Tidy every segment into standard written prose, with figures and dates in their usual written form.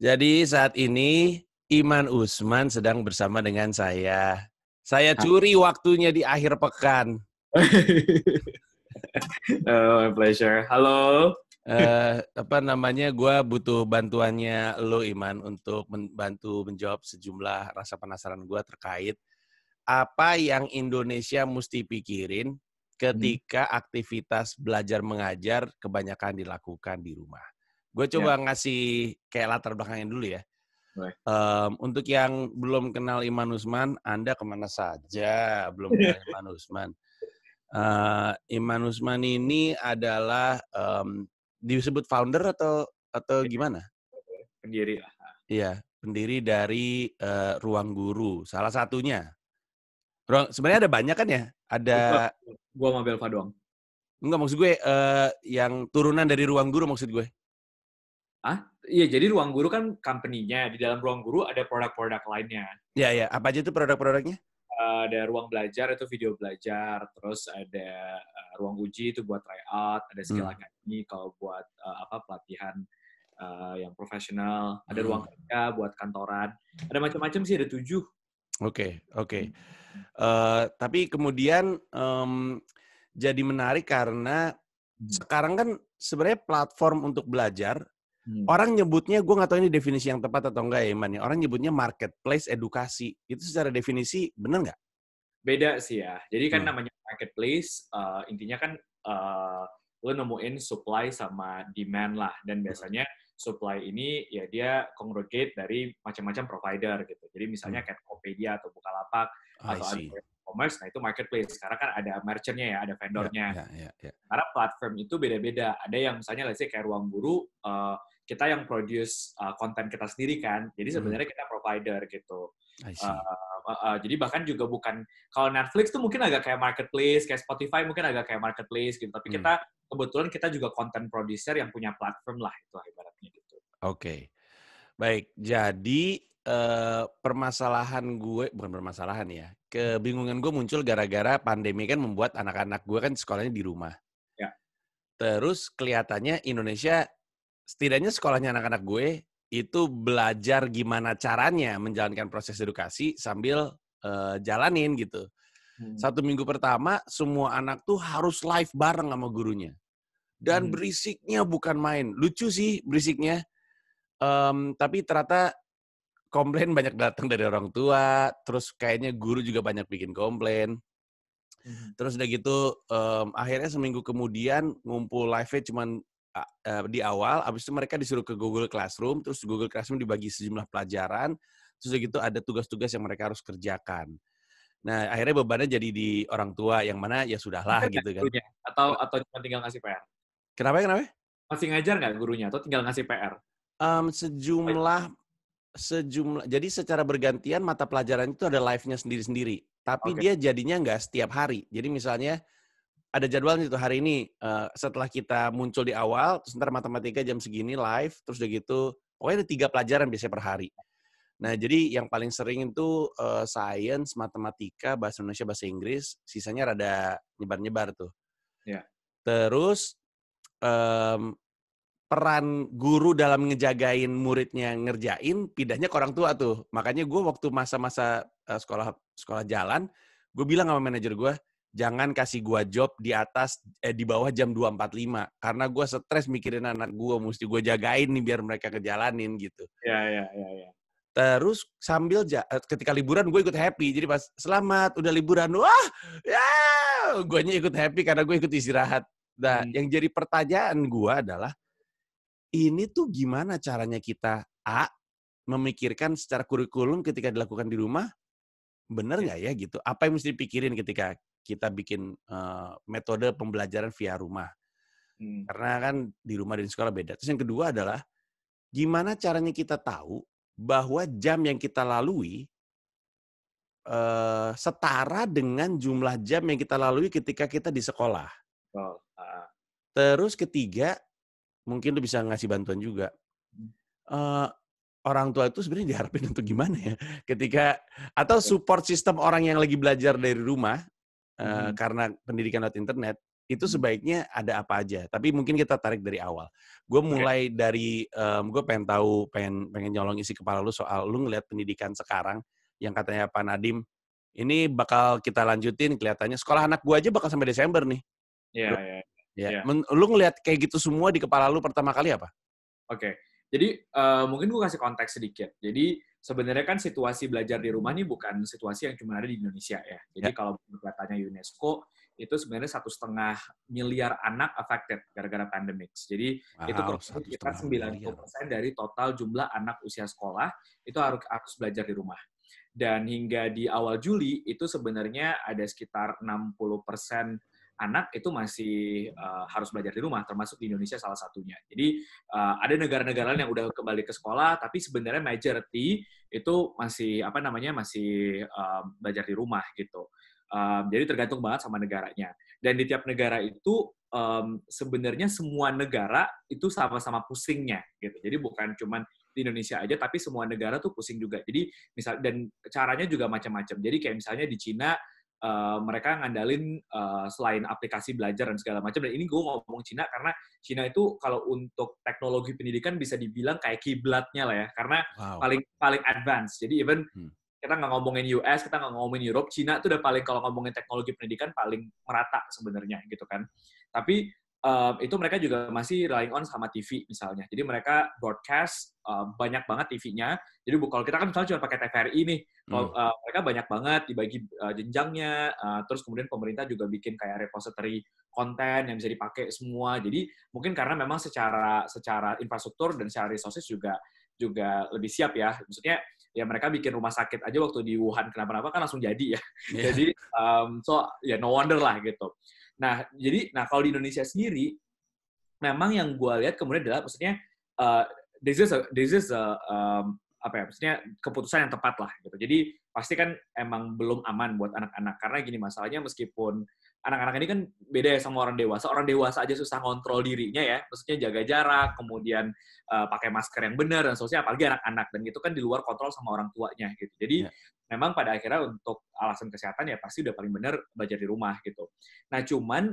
Jadi saat ini Iman Usman sedang bersama dengan saya. Saya curi waktunya di akhir pekan. My pleasure. Halo. Gue butuh bantuannya lo Iman untuk membantu menjawab sejumlah rasa penasaran gue terkait apa yang Indonesia mesti pikirin ketika aktivitas belajar mengajar kebanyakan dilakukan di rumah. Gue coba ngasih kayak latar belakangnya dulu ya. Untuk yang belum kenal Iman Usman, Anda kemana saja belum kenal Iman Usman? Iman Usman ini adalah disebut founder atau gimana? Pendiri lah. Iya, pendiri dari Ruang Guru, salah satunya. Sebenarnya ada banyak kan ya? Ada. Gua sama Belva doang. Enggak, maksud gue yang turunan dari Ruang Guru maksud gue. Iya, jadi Ruang Guru kan company-nya. Di dalam Ruang Guru ada produk-produk lainnya. Ya. Apa aja itu produk-produknya? Ada ruang belajar, itu video belajar. Terus ada ruang uji, itu buat try out. Ada skill academy kalau buat pelatihan yang profesional. Ada ruang kerja buat kantoran. Ada macam-macam sih, ada 7. Oke. Tapi kemudian jadi menarik karena sekarang kan sebenarnya platform untuk belajar, orang nyebutnya, gue nggak tahu ini definisi yang tepat atau enggak ya Iman ya, orang nyebutnya marketplace edukasi. Itu secara definisi benar nggak? Beda sih ya. Jadi kan namanya marketplace, intinya kan lo nemuin supply sama demand lah. Dan biasanya supply ini ya dia congregate dari macam-macam provider gitu. Jadi misalnya kayak Tokopedia atau Bukalapak atau ada e-commerce, nah itu marketplace. Karena kan ada merchant-nya ya, ada vendornya. Ya. Karena platform itu beda-beda. Ada yang misalnya let's say kayak Ruang Guru, kita yang produce konten kita sendiri kan. Jadi sebenarnya kita provider gitu. Jadi bahkan juga bukan, kalau Netflix tuh mungkin agak kayak marketplace, kayak Spotify mungkin agak kayak marketplace gitu. Tapi kita kebetulan kita juga content producer yang punya platform lah itu ibaratnya gitu. Oke. Baik, jadi kebingungan gue muncul gara-gara pandemi kan membuat anak-anak gue kan sekolahnya di rumah. Ya. Terus kelihatannya Indonesia, setidaknya sekolahnya anak-anak gue itu belajar gimana caranya menjalankan proses edukasi sambil jalanin gitu. 1 minggu pertama semua anak tuh harus live bareng sama gurunya. Dan berisiknya bukan main. Lucu sih berisiknya. Tapi ternyata komplain banyak datang dari orang tua, terus kayaknya guru juga banyak bikin komplain. Terus udah gitu, akhirnya seminggu kemudian ngumpul live-nya cuman di awal, abis itu mereka disuruh ke Google Classroom, terus Google Classroom dibagi sejumlah pelajaran, terus udah gitu ada tugas-tugas yang mereka harus kerjakan. Nah, akhirnya bebannya jadi di orang tua, yang mana ya sudahlah gitu kan. Atau cuma tinggal ngasih PR? Kenapa? Masih ngajar nggak gurunya, atau tinggal ngasih PR? Jadi secara bergantian mata pelajaran itu ada live-nya sendiri-sendiri. Tapi dia jadinya nggak setiap hari. Jadi misalnya ada jadwalnya tuh hari ini setelah kita muncul di awal, terus ntar matematika jam segini live, terus udah gitu, pokoknya ada 3 pelajaran biasanya per hari. Nah, jadi yang paling sering itu science, matematika, bahasa Indonesia, bahasa Inggris, sisanya rada nyebar-nyebar tuh. Ya. Terus peran guru dalam ngejagain muridnya ngerjain, pindahnya ke orang tua tuh. Makanya gue waktu masa-masa sekolah jalan, gue bilang sama manajer gue, jangan kasih gue job di bawah jam 2.45. Karena gue stres mikirin anak gue, mesti gue jagain nih biar mereka ngejalanin gitu. Ya. Terus sambil ketika liburan gue ikut happy. Jadi pas selamat udah liburan, wah ya, guanya ikut happy karena gue ikut istirahat. Nah, yang jadi pertanyaan gue adalah, ini tuh gimana caranya kita memikirkan secara kurikulum ketika dilakukan di rumah, bener nggak ya gitu? Apa yang mesti dipikirin ketika kita bikin metode pembelajaran via rumah? Karena kan di rumah dan di sekolah beda. Terus yang kedua adalah, gimana caranya kita tahu bahwa jam yang kita lalui setara dengan jumlah jam yang kita lalui ketika kita di sekolah. Terus ketiga, mungkin lu bisa ngasih bantuan juga. Orang tua itu sebenarnya diharapin untuk gimana ya? Ketika atau support sistem orang yang lagi belajar dari rumah karena pendidikan lewat internet, itu sebaiknya ada apa aja. Tapi mungkin kita tarik dari awal. Gue mulai dari, gue pengen tahu, pengen nyolong isi kepala lu soal lu ngelihat pendidikan sekarang yang katanya Pak Nadiem, ini bakal kita lanjutin kelihatannya. Sekolah anak gue aja bakal sampai Desember nih. Iya, Bro. iya. Ya. Iya. Lu ngelihat kayak gitu semua di kepala lu pertama kali apa? Oke. Jadi mungkin gue kasih konteks sedikit. Jadi sebenarnya kan situasi belajar di rumah ini bukan situasi yang cuma ada di Indonesia ya. Jadi kalau datanya UNESCO itu sebenarnya 1,5 miliar anak affected gara-gara pandemic. Jadi itu kurang lebih sekitar 90% dari total jumlah anak usia sekolah itu harus belajar di rumah. Dan hingga di awal Juli itu sebenarnya ada sekitar 60% anak itu masih harus belajar di rumah, termasuk di Indonesia salah satunya. Jadi ada negara-negara yang udah kembali ke sekolah, tapi sebenarnya majority itu masih masih belajar di rumah gitu. Jadi tergantung banget sama negaranya. Dan di tiap negara itu sebenarnya semua negara itu sama-sama pusingnya gitu. Jadi bukan cuma di Indonesia aja, tapi semua negara tuh pusing juga. Jadi dan caranya juga macam-macam. Jadi kayak misalnya di Cina mereka ngandalin selain aplikasi belajar dan segala macam. Dan ini gue ngomong Cina karena Cina itu kalau untuk teknologi pendidikan bisa dibilang kayak kiblatnya lah ya, karena paling advance. Jadi even kita nggak ngomongin US, kita nggak ngomongin Europe, Cina itu udah paling, kalau ngomongin teknologi pendidikan paling merata sebenarnya gitu kan. Tapi itu mereka juga masih relying on sama TV misalnya. Jadi mereka broadcast banyak banget TV-nya. Jadi kalau kita kan misalnya cuma pakai TVRI nih, mereka banyak banget dibagi jenjangnya. Terus kemudian pemerintah juga bikin kayak repository konten yang bisa dipakai semua. Jadi mungkin karena memang secara infrastruktur dan secara resources juga lebih siap ya. Maksudnya ya mereka bikin rumah sakit aja waktu di Wuhan kenapa-napa kan langsung jadi ya. Jadi no wonder lah gitu. Nah kalau di Indonesia sendiri, memang yang gue lihat kemudian adalah maksudnya this is maksudnya keputusan yang tepat lah gitu. Jadi pasti kan emang belum aman buat anak-anak karena gini masalahnya, meskipun anak-anak ini kan beda ya sama orang dewasa. Orang dewasa aja susah ngontrol dirinya ya, maksudnya jaga jarak, kemudian pakai masker yang benar dan seterusnya, apalagi anak-anak, dan itu kan di luar kontrol sama orang tuanya gitu. Jadi memang pada akhirnya untuk alasan kesehatan ya pasti udah paling benar belajar di rumah gitu. Nah cuman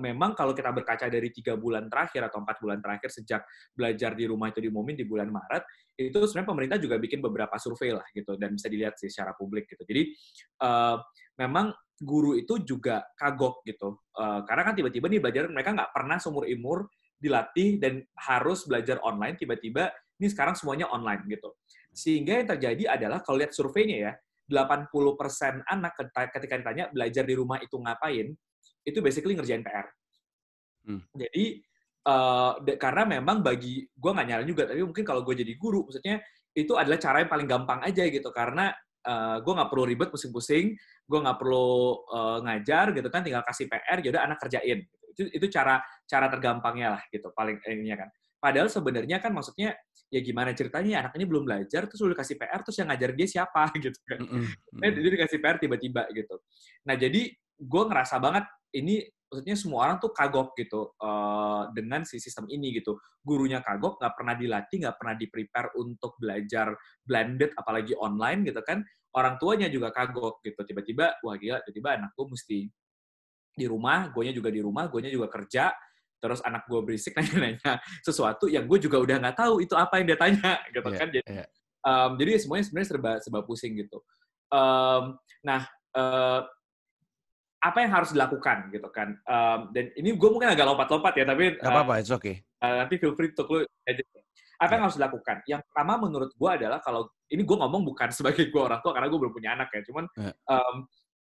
memang kalau kita berkaca dari 3 bulan terakhir atau 4 bulan terakhir sejak belajar di rumah itu diumumin di bulan Maret, itu sebenarnya pemerintah juga bikin beberapa survei lah gitu, dan bisa dilihat sih secara publik gitu. Jadi memang guru itu juga kagok gitu, karena kan tiba-tiba nih belajar, mereka nggak pernah seumur-umur dilatih dan harus belajar online, tiba-tiba ini sekarang semuanya online gitu. Sehingga yang terjadi adalah kalau lihat surveinya ya, 80% anak ketika ditanya belajar di rumah itu ngapain, itu basically ngerjain PR. Jadi karena memang bagi gue nggak nyalain juga, tapi mungkin kalau gue jadi guru, maksudnya itu adalah cara yang paling gampang aja gitu, karena gue nggak perlu ribet pusing-pusing, gue nggak perlu ngajar gitu kan, tinggal kasih PR, jadi anak kerjain. Itu cara tergampangnya lah gitu, paling ininya kan. Padahal sebenarnya kan maksudnya ya gimana ceritanya anak ini belum belajar, terus lu dikasih PR, terus yang ngajar dia siapa gitu kan. Dia dikasih PR tiba-tiba gitu. Nah jadi gue ngerasa banget ini, maksudnya semua orang tuh kagok gitu dengan si sistem ini gitu. Gurunya kagok, nggak pernah dilatih, nggak pernah di-prepare untuk belajar blended, apalagi online gitu kan. Orang tuanya juga kagok gitu. Tiba-tiba, wah gila, tiba-tiba anak gue mesti di rumah, guanya juga di rumah, guanya juga kerja, terus anak gue berisik nanya-nanya sesuatu yang gue juga udah nggak tahu itu apa yang dia tanya gitu kan. Jadi semuanya sebenarnya serba pusing gitu. Apa yang harus dilakukan gitu kan? Dan ini gue mungkin agak lompat-lompat ya, tapi nggak apa-apa, it's okay. Nanti feel free to lu edit. Apa yang harus dilakukan? Yang pertama menurut gue adalah, kalau ini gue ngomong bukan sebagai gue orang tua karena gue belum punya anak ya, cuman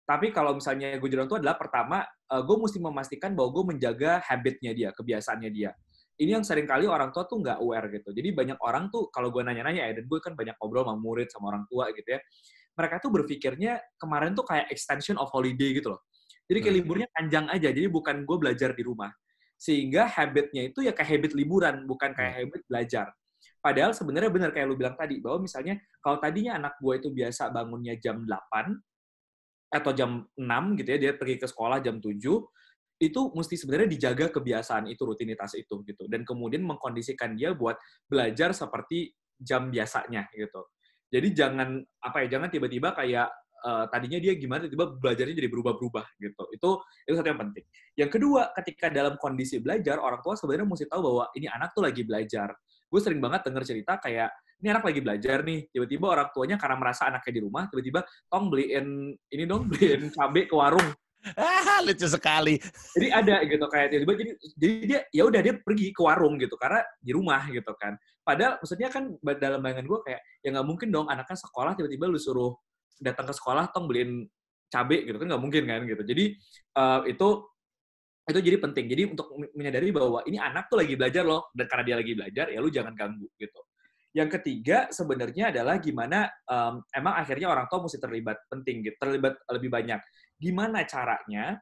tapi kalau misalnya gue jadi orang tua adalah, pertama gue mesti memastikan bahwa gue menjaga habitnya dia, kebiasaannya dia. Ini yang seringkali orang tua tuh nggak aware gitu. Jadi banyak orang tuh kalau gue nanya-nanya ya, dan gue kan banyak ngobrol sama murid sama orang tua gitu ya, mereka tuh berpikirnya kemarin tuh kayak extension of holiday gitu loh. Jadi kayak liburnya panjang aja, jadi bukan gue belajar di rumah. Sehingga habitnya itu ya kayak habit liburan, bukan kayak habit belajar. Padahal sebenarnya benar kayak lu bilang tadi, bahwa misalnya kalau tadinya anak gue itu biasa bangunnya jam 8 atau jam 6 gitu ya, dia pergi ke sekolah jam 7, itu mesti sebenarnya dijaga kebiasaan itu, rutinitas itu gitu. Dan kemudian mengkondisikan dia buat belajar seperti jam biasanya gitu. Jadi jangan tiba-tiba kayak tadinya dia gimana, tiba-tiba belajarnya jadi berubah-berubah gitu. Itu satu yang penting. Yang kedua, ketika dalam kondisi belajar, orang tua sebenarnya mesti tahu bahwa ini anak tuh lagi belajar. Gue sering banget denger cerita kayak, ini anak lagi belajar nih, tiba-tiba orang tuanya karena merasa anaknya di rumah, tiba-tiba, tong beliin beliin cabai ke warung. Lucu sekali. Jadi ada gitu kayak tiba-tiba jadi dia ya udah dia pergi ke warung gitu karena di rumah gitu kan. Padahal maksudnya kan dalam bayangan gue kayak ya nggak mungkin dong anaknya sekolah tiba-tiba lu suruh datang ke sekolah tong beliin cabai gitu kan nggak mungkin kan gitu. Jadi itu jadi penting. Jadi untuk menyadari bahwa ini anak tuh lagi belajar loh dan karena dia lagi belajar ya lu jangan ganggu gitu. Yang ketiga sebenarnya adalah gimana emang akhirnya orang tua mesti terlibat penting gitu, terlibat lebih banyak. Gimana caranya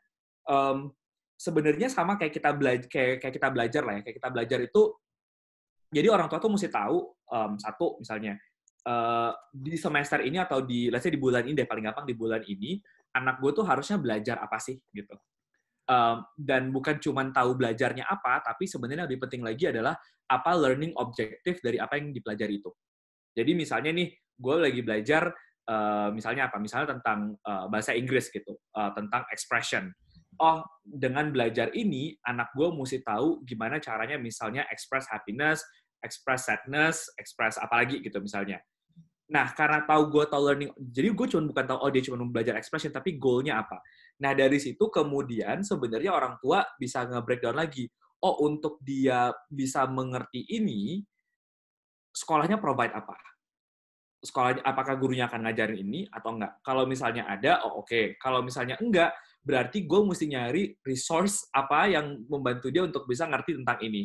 sebenarnya sama kayak kita belajar kayak kita belajar lah ya, kayak kita belajar itu jadi orang tua tuh mesti tahu satu misalnya di semester ini atau let's say di bulan ini deh paling gampang di bulan ini anak gue tuh harusnya belajar apa sih gitu. Dan bukan cuma tahu belajarnya apa, tapi sebenarnya lebih penting lagi adalah apa learning objektif dari apa yang dipelajari itu. Jadi misalnya nih, gue lagi belajar misalnya apa? Misalnya tentang bahasa Inggris gitu, tentang expression. Oh, dengan belajar ini, anak gue mesti tahu gimana caranya misalnya express happiness, express sadness, express apalagi gitu misalnya. Nah, karena gue tahu learning, jadi gue cuma bukan tahu, oh dia cuma belajar expression, tapi goal-nya apa. Nah, dari situ kemudian sebenarnya orang tua bisa nge-breakdown lagi. Oh, untuk dia bisa mengerti ini, sekolahnya provide apa? Sekolahnya, apakah gurunya akan ngajarin ini atau enggak? Kalau misalnya ada, oh oke. Kalau misalnya enggak, berarti gue mesti nyari resource apa yang membantu dia untuk bisa ngerti tentang ini.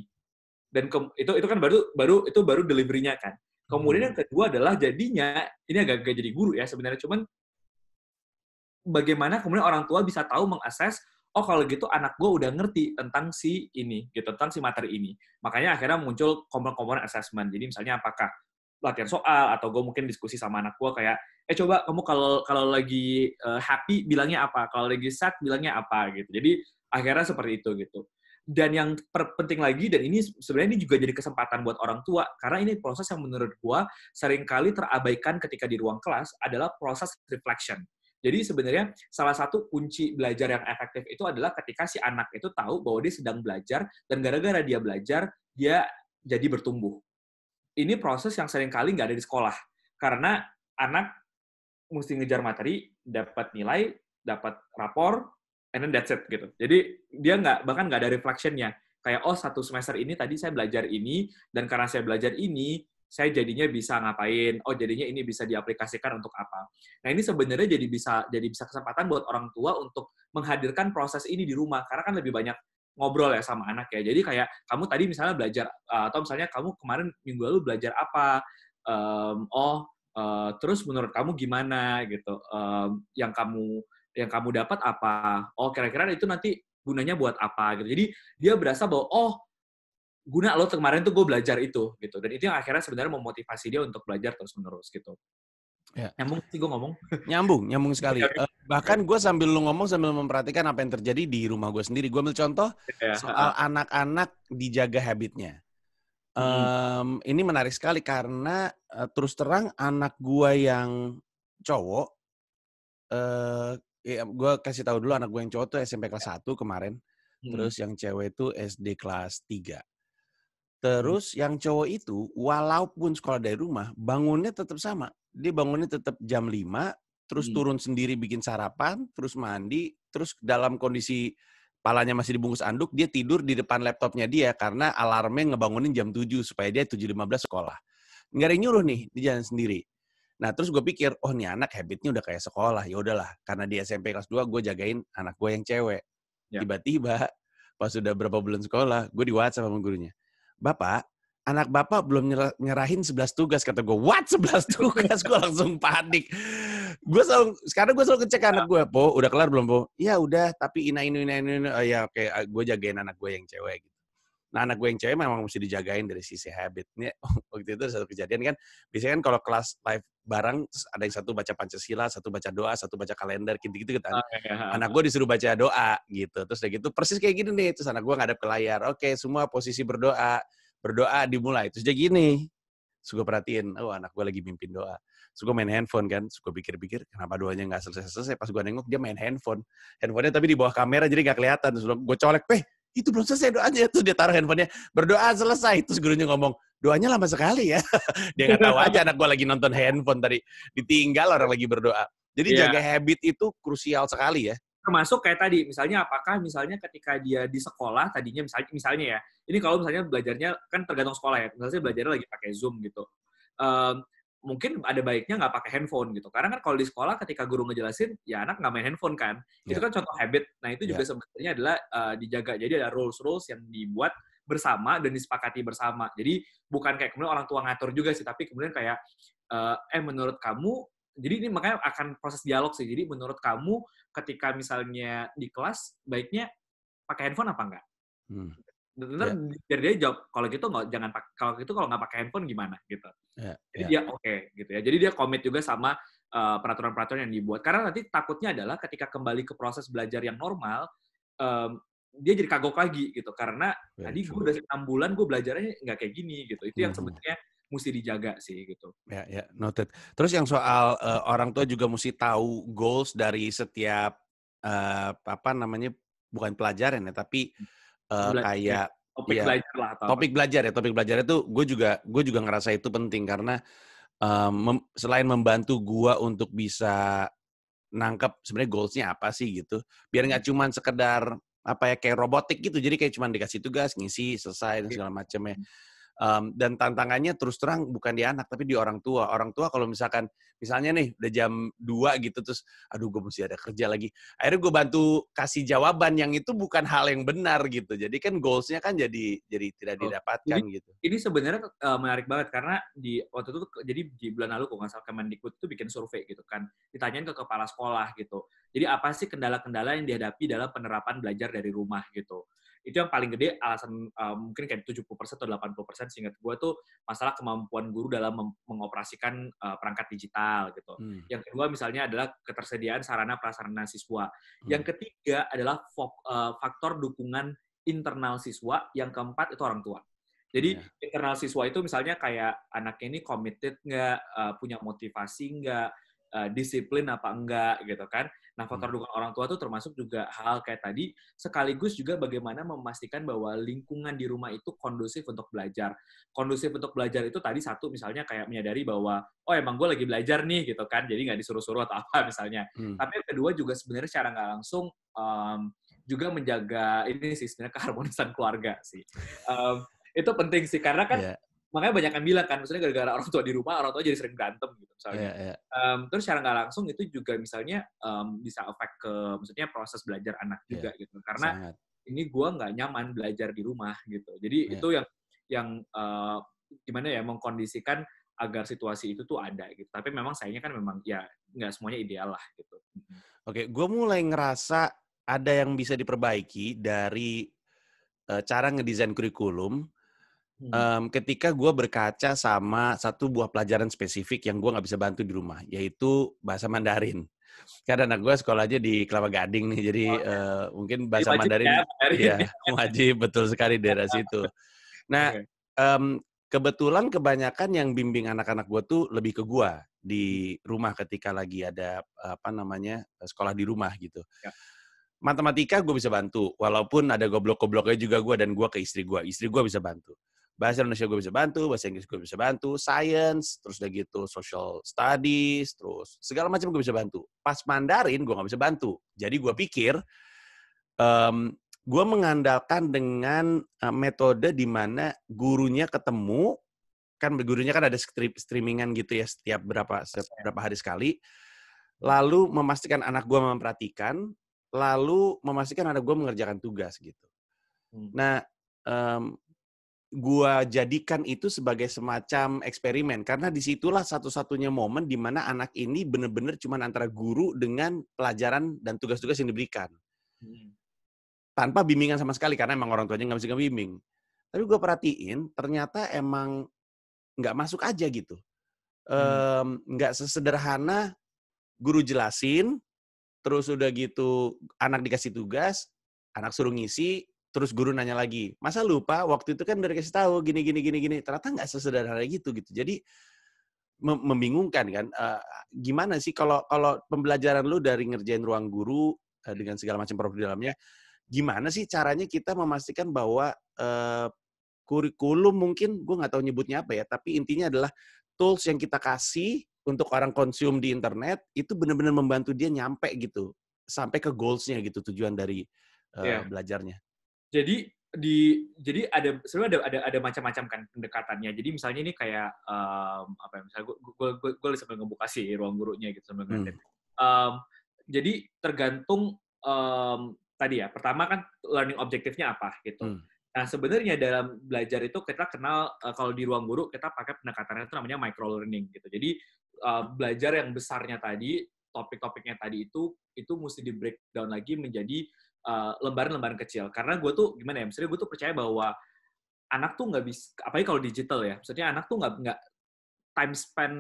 Dan itu kan baru delivery-nya kan. Kemudian yang kedua adalah jadinya, ini agak jadi guru ya sebenarnya, cuman bagaimana kemudian orang tua bisa tahu mengakses, oh kalau gitu anak gue udah ngerti tentang si ini, gitu, tentang si materi ini. Makanya akhirnya muncul komponen-komponen assessment. Jadi misalnya apakah latihan soal, atau gue mungkin diskusi sama anak gue kayak, coba kamu kalau lagi happy bilangnya apa, kalau lagi sad bilangnya apa, gitu. Jadi akhirnya seperti itu, gitu. Dan yang penting lagi, dan ini sebenarnya ini juga jadi kesempatan buat orang tua, karena ini proses yang menurut gua seringkali terabaikan ketika di ruang kelas adalah proses reflection. Jadi sebenarnya salah satu kunci belajar yang efektif itu adalah ketika si anak itu tahu bahwa dia sedang belajar, dan gara-gara dia belajar, dia jadi bertumbuh. Ini proses yang seringkali nggak ada di sekolah, karena anak mesti ngejar materi, dapat nilai, dapat rapor, and then that's it gitu. Jadi dia bahkan nggak ada reflection-nya. Kayak, oh satu semester ini tadi saya belajar ini, dan karena saya belajar ini, saya jadinya bisa ngapain, oh jadinya ini bisa diaplikasikan untuk apa. Nah ini sebenarnya jadi bisa kesempatan buat orang tua untuk menghadirkan proses ini di rumah, karena kan lebih banyak ngobrol ya sama anak ya. Jadi kayak, kamu tadi misalnya belajar, atau misalnya kamu kemarin minggu lalu belajar apa, terus menurut kamu gimana gitu, yang kamu dapat apa? Oh, kira-kira itu nanti gunanya buat apa gitu. Jadi dia berasa bahwa oh, guna lo kemarin tuh gue belajar itu gitu. Dan itu yang akhirnya sebenarnya memotivasi dia untuk belajar terus-menerus gitu. Ya. Nyambung sih gue ngomong. Nyambung sekali. Bahkan gue sambil lu ngomong sambil memperhatikan apa yang terjadi di rumah gue sendiri. Gue ambil contoh soal anak-anak dijaga habitnya. Ini menarik sekali karena terus terang anak gue yang cowok, gue kasih tahu dulu anak gue yang cowok tuh SMP kelas 1 kemarin, terus yang cewek itu SD kelas 3. Terus yang cowok itu walaupun sekolah dari rumah, bangunnya tetap sama. Dia bangunnya tetap jam 5, terus turun sendiri bikin sarapan, terus mandi, terus dalam kondisi palanya masih dibungkus anduk, dia tidur di depan laptopnya dia karena alarmnya ngebangunin jam 7 supaya dia 7.15 sekolah. Nggak ada yang nyuruh nih, dia jalan sendiri. Nah, terus gue pikir, oh nih anak habitnya udah kayak sekolah. Ya udahlah, karena di SMP kelas 2 gue jagain anak gue yang cewek. Ya. Tiba-tiba pas udah berapa bulan sekolah, gue di WhatsApp sama gurunya. Bapak, anak bapak belum nyerahin 11 tugas. Kata gue, what 11 tugas? Gue langsung panik. Sekarang gue selalu ngecek anak gue, Po, udah kelar belum, Po? Ya udah, tapi ini. Oh, ya oke, gue jagain anak gue yang cewek gitu. Nah, anak gue yang cewek memang mesti dijagain dari sisi habitnya. Waktu itu ada satu kejadian kan, biasanya kan kalau kelas live bareng, ada yang satu baca Pancasila, satu baca doa, satu baca kalender, gitu-gitu kan. Anak gue disuruh baca doa, gitu. Terus udah gitu, persis kayak gini nih. Terus anak gue ngadep ke layar, oke, semua posisi berdoa dimulai. Terus dia gini, Terus gue perhatiin, oh anak gue lagi mimpin doa. Terus gue main handphone kan, terus gue pikir-pikir, kenapa doanya nggak selesai-selesai. Pas gue nengok, dia main handphone. Handphonenya tapi di bawah kamera, jadi nggak kelihatan. Terus gue colek, itu belum selesai doanya. Terus dia taruh handphonenya, berdoa selesai. Terus gurunya ngomong, doanya lama sekali ya. Dia nggak tahu aja anak gue lagi nonton handphone tadi. Ditinggal orang lagi berdoa. Jadi Iya. jaga habit itu krusial sekali ya. Termasuk kayak tadi, misalnya apakah misalnya ketika dia di sekolah tadinya misalnya ya, ini kalau misalnya belajarnya kan tergantung sekolah ya, misalnya belajarnya lagi pakai Zoom gitu. Mungkin ada baiknya nggak pakai handphone gitu. Karena kan kalau di sekolah ketika guru ngejelasin, ya anak nggak main handphone kan. Itu kan contoh habit. Nah itu juga sebenarnya adalah dijaga. Jadi ada rules yang dibuat bersama dan disepakati bersama. Jadi bukan kayak kemudian orang tua ngatur juga sih, tapi kemudian kayak, menurut kamu, jadi ini makanya akan proses dialog sih. Jadi menurut kamu ketika misalnya di kelas, baiknya pakai handphone apa enggak? Benar biar dia jawab, kalau gitu kalau nggak pakai handphone gimana gitu. Jadi dia oke gitu ya. Jadi dia komit juga sama peraturan-peraturan yang dibuat. Karena nanti takutnya adalah ketika kembali ke proses belajar yang normal, dia jadi kagok lagi gitu. Karena tadi gue udah 6 bulan gue belajarnya nggak kayak gini gitu. Itu yang sebenarnya mesti dijaga sih gitu. Ya, noted. Terus yang soal orang tua juga mesti tahu goals dari setiap bukan pelajaran ya, tapi kayak topik belajar itu gue juga ngerasa itu penting karena selain membantu gue untuk bisa nangkep sebenarnya goalsnya apa sih gitu, biar nggak cuman sekedar kayak robotik gitu, jadi kayak cuman dikasih tugas ngisi selesai dan segala macamnya. Dan tantangannya terus terang bukan di anak, tapi di orang tua. Orang tua kalau misalnya nih udah jam 2 gitu, terus aduh gue mesti ada kerja lagi. Akhirnya gue bantu kasih jawaban yang itu bukan hal yang benar gitu. Jadi kan goals-nya kan jadi tidak didapatkan gitu. Ini sebenarnya menarik banget karena waktu itu jadi di bulan lalu kalau nggak salah Kemendikbud itu bikin survei gitu kan. Ditanyain ke kepala sekolah gitu. Jadi apa sih kendala-kendala yang dihadapi dalam penerapan belajar dari rumah gitu. Itu yang paling gede alasan mungkin kayak 70% atau 80% seingat gue tuh masalah kemampuan guru dalam mengoperasikan perangkat digital gitu. Yang kedua misalnya adalah ketersediaan sarana prasarana siswa. Yang ketiga adalah faktor dukungan internal siswa. Yang keempat itu orang tua. Jadi internal siswa itu misalnya kayak anaknya ini committed nggak, punya motivasi nggak, disiplin apa enggak gitu kan. Nah, faktor dukungan orang tua itu termasuk juga hal kayak tadi, sekaligus juga bagaimana memastikan bahwa lingkungan di rumah itu kondusif untuk belajar. Kondusif untuk belajar itu tadi satu misalnya kayak menyadari bahwa, oh emang gue lagi belajar nih gitu kan, jadi nggak disuruh-suruh atau apa misalnya. Tapi yang kedua juga sebenarnya secara nggak langsung juga menjaga ini sih sebenarnya keharmonisan keluarga sih. Itu penting sih, karena kan makanya banyak yang bilang kan, maksudnya gara-gara orang tua di rumah, orang tua jadi sering berantem gitu misalnya. Terus secara nggak langsung itu juga misalnya bisa efek ke maksudnya proses belajar anak juga gitu. Karena ini gue nggak nyaman belajar di rumah gitu. Jadi itu yang gimana ya, mengkondisikan agar situasi itu tuh ada gitu. Tapi memang sayangnya kan memang ya nggak semuanya ideal lah gitu. Oke, gue mulai ngerasa ada yang bisa diperbaiki dari cara ngedesain kurikulum. Ketika gue berkaca sama satu buah pelajaran spesifik yang gue nggak bisa bantu di rumah, yaitu bahasa Mandarin. Karena anak gue sekolah aja di Kelapa Gading nih, jadi mungkin bahasa Mandarin wajib, betul sekali daerah situ. Nah, kebetulan kebanyakan yang bimbing anak-anak gue tuh lebih ke gue di rumah ketika lagi ada sekolah di rumah gitu. Matematika gue bisa bantu, walaupun ada goblok-gobloknya juga gue, dan gue ke istri gue bisa bantu. Bahasa Indonesia gue bisa bantu, bahasa Inggris gue bisa bantu, science, terus udah gitu social studies, terus segala macam gue bisa bantu. Pas Mandarin gue nggak bisa bantu. Jadi gue pikir gue mengandalkan dengan metode di mana gurunya ketemu, kan gurunya kan ada streamingan gitu ya setiap berapa hari sekali, lalu memastikan anak gue memperhatikan, lalu memastikan anak gue mengerjakan tugas gitu. Nah, gue jadikan itu sebagai semacam eksperimen, karena disitulah satu-satunya momen di mana anak ini benar-benar cuma antara guru dengan pelajaran dan tugas-tugas yang diberikan. Tanpa bimbingan sama sekali, karena emang orang tuanya nggak bisa ngebimbing. Tapi gue perhatiin, ternyata emang nggak masuk aja gitu. Nggak sesederhana guru jelasin, terus udah gitu anak dikasih tugas, anak suruh ngisi, terus guru nanya lagi, masa lupa waktu itu kan udah dikasih tahu gini. Ternyata nggak sesederhana gitu. Jadi membingungkan kan. Gimana sih kalau pembelajaran lu dari ngerjain ruang guru dengan segala macam produk di dalamnya, gimana sih caranya kita memastikan bahwa kurikulum mungkin gue nggak tahu nyebutnya apa ya, tapi intinya adalah tools yang kita kasih untuk orang konsum di internet itu benar-benar membantu dia nyampe gitu sampai ke goals-nya gitu, tujuan dari belajarnya. Jadi ada sebenarnya ada macam-macam kan pendekatannya. Jadi misalnya ini kayak apa ya? Misalnya gue sambil ngebuka sih ruang gurunya gitu sambil ngeliatin. Jadi tergantung tadi ya. Pertama kan learning objektifnya apa gitu. Nah sebenarnya dalam belajar itu kita kenal kalau di ruang guru kita pakai pendekatannya itu namanya micro learning gitu. Jadi belajar yang besarnya tadi, topik-topiknya tadi itu mesti di breakdown lagi menjadi lembaran-lembaran kecil. Karena gue tuh gimana ya, misalnya gue tuh percaya bahwa anak tuh nggak bisa, apalagi kalau digital ya, maksudnya anak tuh nggak time span,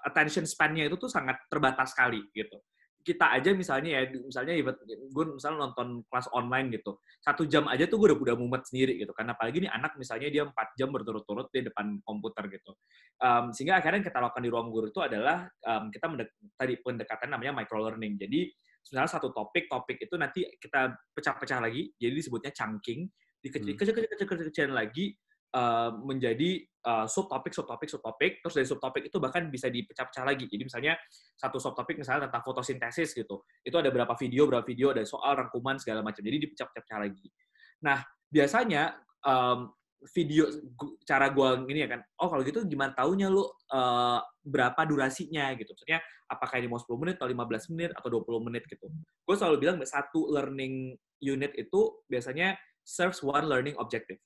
attention span-nya itu tuh sangat terbatas sekali gitu. Kita aja misalnya gue misalnya nonton kelas online gitu, 1 jam aja tuh gue udah mumet sendiri gitu. Karena apalagi nih anak misalnya dia 4 jam berturut-turut di depan komputer gitu. Sehingga akhirnya yang kita lakukan di ruang guru itu adalah kita tadi pendekatan namanya micro learning. Jadi sebenarnya satu topik itu nanti kita pecah-pecah lagi, jadi disebutnya chunking, dikecil-kecil lagi menjadi subtopik, terus dari subtopik itu bahkan bisa dipecah-pecah lagi. Jadi misalnya satu subtopik misalnya tentang fotosintesis gitu, itu ada berapa video, ada soal rangkuman segala macam. Jadi dipecah-pecah lagi. Nah biasanya cara gue ini ya kan, oh kalau gitu gimana taunya lu berapa durasinya gitu. Maksudnya apakah ini mau 10 menit atau 15 menit atau 20 menit gitu. Gue selalu bilang satu learning unit itu biasanya serves one learning objective.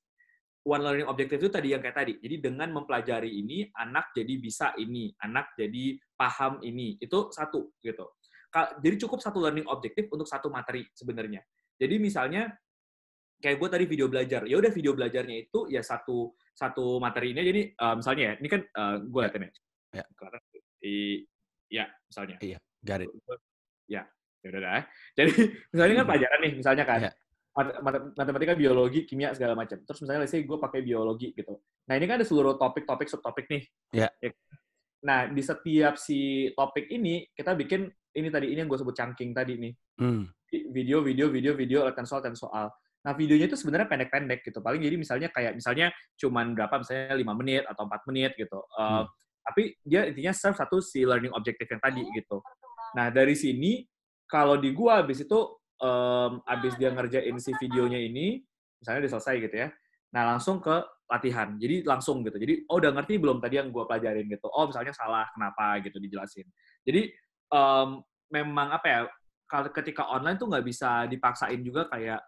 One learning objective itu tadi yang kayak tadi. Jadi dengan mempelajari ini, anak jadi bisa ini, anak jadi paham ini. Itu satu gitu. Jadi cukup satu learning objective untuk satu materi sebenarnya. Jadi misalnya kayak gue tadi video belajar, ya udah video belajarnya itu ya satu materi ini. Jadi misalnya ya, ini kan gue liatin ya. Ya, misalnya. Iya, got it. Ya udah dah. Jadi misalnya kan pelajaran nih, misalnya kan. Matematika, biologi, kimia, segala macam. Terus misalnya, let's say gue pakai biologi gitu. Nah, ini kan ada seluruh topik, subtopik nih. Yeah. Nah, di setiap si topik ini, kita bikin ini yang gue sebut chunking tadi nih. Video, latihan soal. Nah, videonya itu sebenarnya pendek-pendek gitu. Paling jadi misalnya cuman berapa, misalnya 5 menit atau 4 menit gitu. Tapi dia intinya serve satu si learning objective yang tadi gitu. Nah, dari sini, kalau di gue habis itu, abis dia ngerjain si videonya ini, misalnya udah selesai gitu ya, nah langsung ke latihan. Jadi langsung gitu. Jadi, udah ngerti belum tadi yang gue pelajarin gitu. Oh, misalnya salah, kenapa gitu, dijelasin. Jadi, memang apa ya, ketika online tuh nggak bisa dipaksain juga kayak,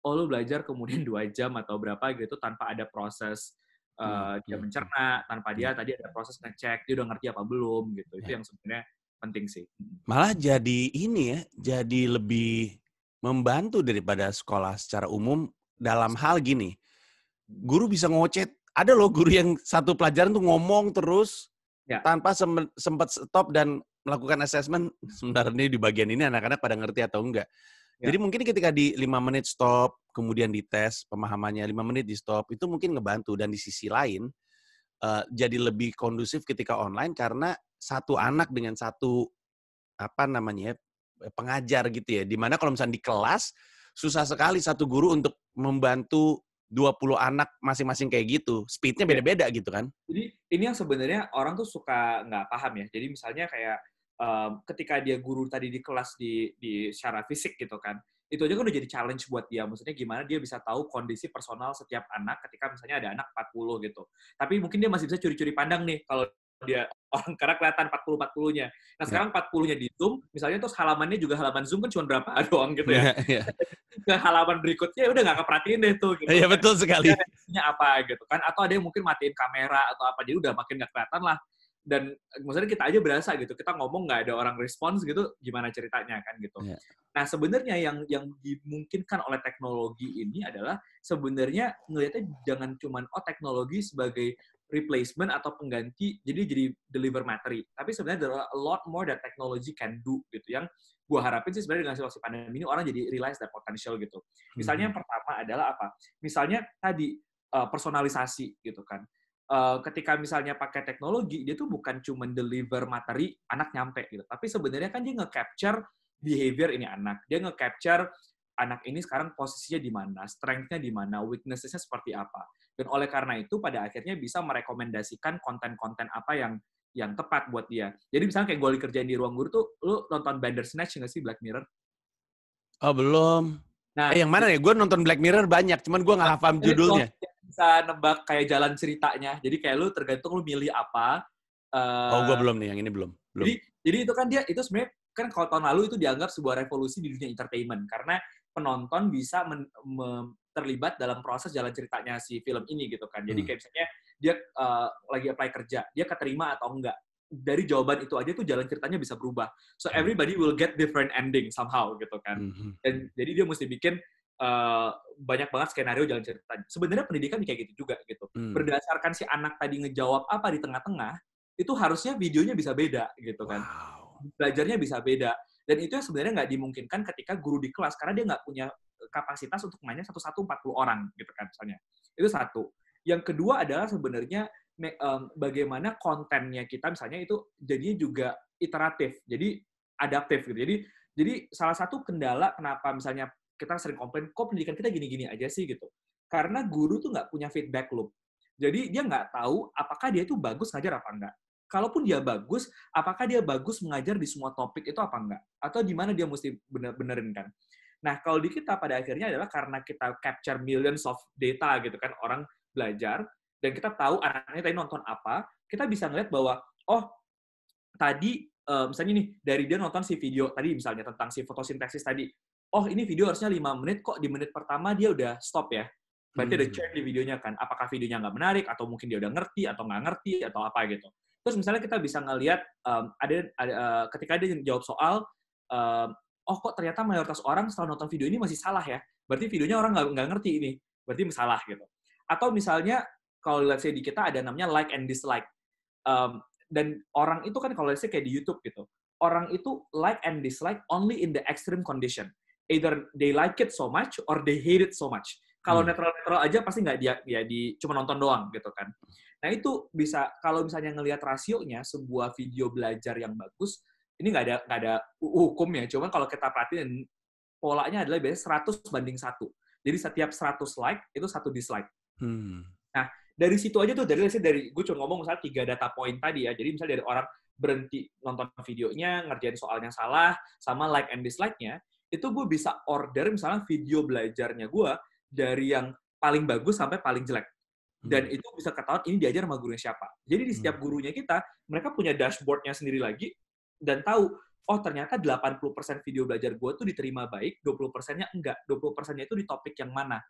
oh lu belajar kemudian 2 jam atau berapa gitu, tanpa ada proses dia mencerna, tanpa dia tadi ada proses ngecek, dia udah ngerti apa belum gitu. Itu yang sebenarnya penting sih. Malah jadi ini ya, jadi lebih membantu daripada sekolah secara umum dalam hal gini. Guru bisa ngocet. Ada loh guru yang satu pelajaran tuh ngomong terus tanpa sempat stop dan melakukan assessment. Sebenarnya di bagian ini anak-anak pada ngerti atau enggak. Jadi mungkin ketika di 5 menit stop, kemudian dites pemahamannya 5 menit di stop, itu mungkin ngebantu. Dan di sisi lain, jadi lebih kondusif ketika online karena satu anak dengan satu pengajar gitu ya. Dimana kalau misalnya di kelas susah sekali satu guru untuk membantu 20 anak masing-masing kayak gitu. Speednya beda-beda gitu kan. Jadi ini yang sebenarnya orang tuh suka nggak paham ya. Jadi misalnya kayak ketika dia guru tadi di kelas di secara fisik gitu kan, itu aja kan udah jadi challenge buat dia. Maksudnya gimana dia bisa tahu kondisi personal setiap anak ketika misalnya ada anak 40 gitu. Tapi mungkin dia masih bisa curi-curi pandang nih kalau dia orang karena kelihatan 40-40-nya. Nah sekarang 40-nya di Zoom, misalnya terus halamannya juga halaman Zoom kan cuma berapa doang gitu ya. Ke halaman berikutnya udah nggak keperhatiin deh tuh. Gitu. Iya betul sekali. Apa gitu kan? Atau ada yang mungkin matiin kamera atau apa, jadi udah makin nggak kelihatan lah. Dan maksudnya kita aja berasa gitu, kita ngomong nggak ada orang respons gitu, gimana ceritanya kan gitu. Yeah. Nah sebenarnya yang dimungkinkan oleh teknologi ini adalah sebenarnya ngelihatnya jangan cuman teknologi sebagai replacement atau pengganti, jadi deliver materi. Tapi sebenarnya there are a lot more that technology can do gitu. Yang gue harapin sih sebenarnya dengan situasi pandemi ini orang jadi realize that potential gitu. Misalnya yang pertama adalah apa? Misalnya tadi personalisasi gitu kan. Ketika misalnya pakai teknologi, dia tuh bukan cuma deliver materi, anak nyampe gitu. Tapi sebenarnya kan dia nge-capture behavior ini anak. Dia nge-capture anak ini sekarang posisinya di mana, strength-nya di mana, weakness-nya seperti apa. Dan oleh karena itu, pada akhirnya bisa merekomendasikan konten-konten apa yang tepat buat dia. Jadi misalnya kayak gue kerjain di Ruang Guru tuh, lu nonton Bandersnatch nggak sih, Black Mirror? Oh, belum. Nah, Yang mana ya? Gue nonton Black Mirror banyak, cuman gue nggak hafal judulnya. Bisa nebak kayak jalan ceritanya. Jadi kayak lu tergantung lu milih apa. Oh, gue belum nih, yang ini belum. Jadi itu kan dia, itu sebenarnya kan kalau tahun lalu itu dianggap sebuah revolusi di dunia entertainment. Karena penonton bisa terlibat dalam proses jalan ceritanya si film ini gitu kan. Jadi kayak misalnya dia lagi apply kerja, dia keterima atau enggak. Dari jawaban itu aja tuh jalan ceritanya bisa berubah. So everybody will get different ending somehow gitu kan. Dan jadi dia mesti bikin banyak banget skenario jalan ceritanya. Sebenarnya pendidikan kayak gitu juga gitu. Berdasarkan si anak tadi ngejawab apa di tengah-tengah, itu harusnya videonya bisa beda gitu kan. Wow. Belajarnya bisa beda. Dan itu yang sebenarnya nggak dimungkinkan ketika guru di kelas, karena dia nggak punya kapasitas untuk mainnya 1-1 40 orang gitu kan misalnya. Itu satu. Yang kedua adalah sebenarnya bagaimana kontennya kita misalnya itu jadinya juga iteratif, jadi adaptif gitu. Jadi salah satu kendala kenapa misalnya kita sering komplain, kok pendidikan kita gini-gini aja sih gitu. Karena guru tuh nggak punya feedback loop. Jadi dia nggak tahu apakah dia itu bagus ngajar apa enggak. Kalaupun dia bagus, apakah dia bagus mengajar di semua topik itu apa enggak? Atau di mana dia mesti benerin kan? Nah, kalau di kita pada akhirnya adalah karena kita capture millions of data gitu kan, orang belajar, dan kita tahu anaknya tadi nonton apa, kita bisa ngeliat bahwa, oh, tadi, misalnya nih, dari dia nonton si video tadi misalnya tentang si fotosintesis tadi, oh ini video harusnya 5 menit, kok di menit pertama dia udah stop ya? Berarti ada check di videonya kan, apakah videonya nggak menarik, atau mungkin dia udah ngerti, atau nggak ngerti, atau apa gitu. Terus misalnya kita bisa ngelihat, ketika dia jawab soal, oh kok ternyata mayoritas orang setelah nonton video ini masih salah ya, berarti videonya orang nggak ngerti ini, berarti salah gitu. Atau misalnya, kalau let's say di kita ada namanya like and dislike. Dan orang itu kan kalau let's say kayak di YouTube gitu, orang itu like and dislike only in the extreme condition. Either they like it so much or they hate it so much. Kalau netral-netral aja pasti nggak dia cuma nonton doang gitu kan. Nah itu bisa, kalau misalnya ngelihat rasionya sebuah video belajar yang bagus, ini nggak ada hukumnya. Cuman kalau kita perhatiin polanya adalah biasanya 100:1. Jadi setiap 100 like itu 1 dislike. Nah dari situ aja tuh, dari gue cuma ngomong misalnya 3 data point tadi ya. Jadi misalnya dari orang berhenti nonton videonya, ngerjain soalnya salah, sama like and dislike-nya, itu gue bisa order misalnya video belajarnya gue dari yang paling bagus sampai paling jelek. Dan itu bisa ketahuan ini diajar sama gurunya siapa. Jadi di setiap gurunya kita, mereka punya dashboard-nya sendiri lagi, dan tahu, oh ternyata 80% video belajar gue tuh diterima baik, 20%-nya enggak. 20%-nya itu di topik yang mana.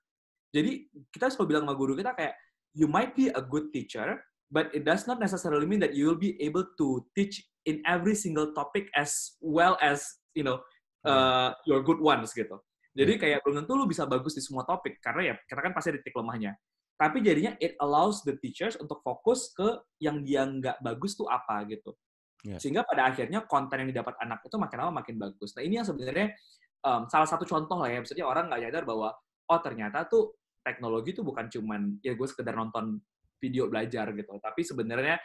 Jadi kita selalu bilang sama guru kita kayak, you might be a good teacher, but it does not necessarily mean that you will be able to teach in every single topic as well as, your good ones gitu. Jadi kayak belum tentu lu bisa bagus di semua topik, karena ya kita kan pasti ada titik lemahnya. Tapi jadinya it allows the teachers untuk fokus ke yang dia nggak bagus tuh apa gitu. Sehingga pada akhirnya konten yang didapat anak itu makin lama makin bagus. Nah ini yang sebenarnya salah satu contoh lah ya, misalnya orang nggak nyadar bahwa, oh ternyata tuh teknologi tuh bukan cuman, ya gue sekedar nonton video belajar gitu. Tapi sebenarnya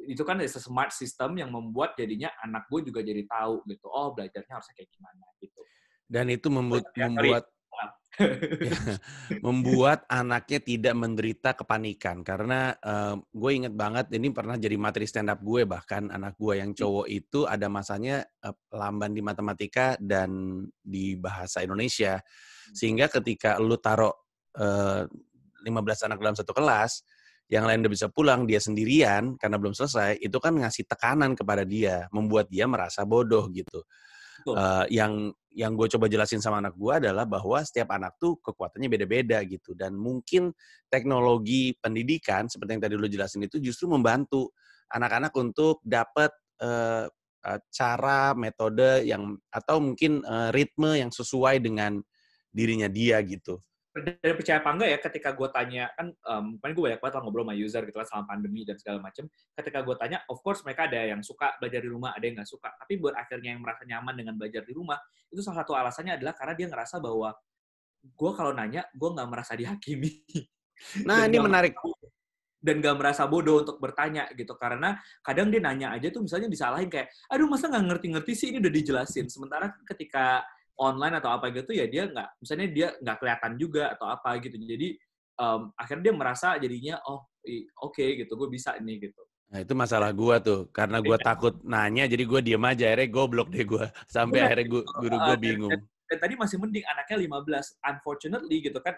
itu kan smart system yang membuat jadinya anak gue juga jadi tahu gitu, oh belajarnya harusnya kayak gimana gitu. Dan itu membuat anaknya tidak menderita kepanikan. Karena gue inget banget, ini pernah jadi materi stand up gue, bahkan anak gue yang cowok itu ada masanya lamban di matematika dan di bahasa Indonesia. Sehingga ketika lu taruh 15 anak dalam satu kelas, yang lain udah bisa pulang, dia sendirian karena belum selesai, itu kan ngasih tekanan kepada dia, membuat dia merasa bodoh gitu. Yang gue coba jelasin sama anak gue adalah bahwa setiap anak tuh kekuatannya beda-beda gitu, dan mungkin teknologi pendidikan seperti yang tadi lo jelasin itu justru membantu anak-anak untuk dapat cara, metode yang atau mungkin ritme yang sesuai dengan dirinya dia gitu. Dan percaya apa enggak ya, ketika gue tanya, kan kemarin gue banyak banget lah ngobrol sama user gitu kan selama pandemi dan segala macam. Ketika gue tanya, of course mereka ada yang suka belajar di rumah, ada yang nggak suka. Tapi buat akhirnya yang merasa nyaman dengan belajar di rumah, itu salah satu alasannya adalah karena dia ngerasa bahwa gue kalau nanya, gue nggak merasa dihakimi. Nah, dan ini nggak menarik. dan nggak merasa bodoh untuk bertanya gitu, karena kadang dia nanya aja tuh misalnya disalahin kayak, aduh masa nggak ngerti-ngerti sih, ini udah dijelasin. Sementara ketika online atau apa gitu ya dia nggak, misalnya dia nggak kelihatan juga atau apa gitu. Jadi akhirnya dia merasa jadinya oh oke gitu, gue bisa ini gitu. Nah, itu masalah gua tuh. Karena gua takut nanya, jadi gua diem aja. Akhirnya goblok deh gua. Sampai Benar, akhirnya gitu. guru gua Dan, dan, bingung. dan tadi masih mending anaknya 15. Unfortunately gitu kan,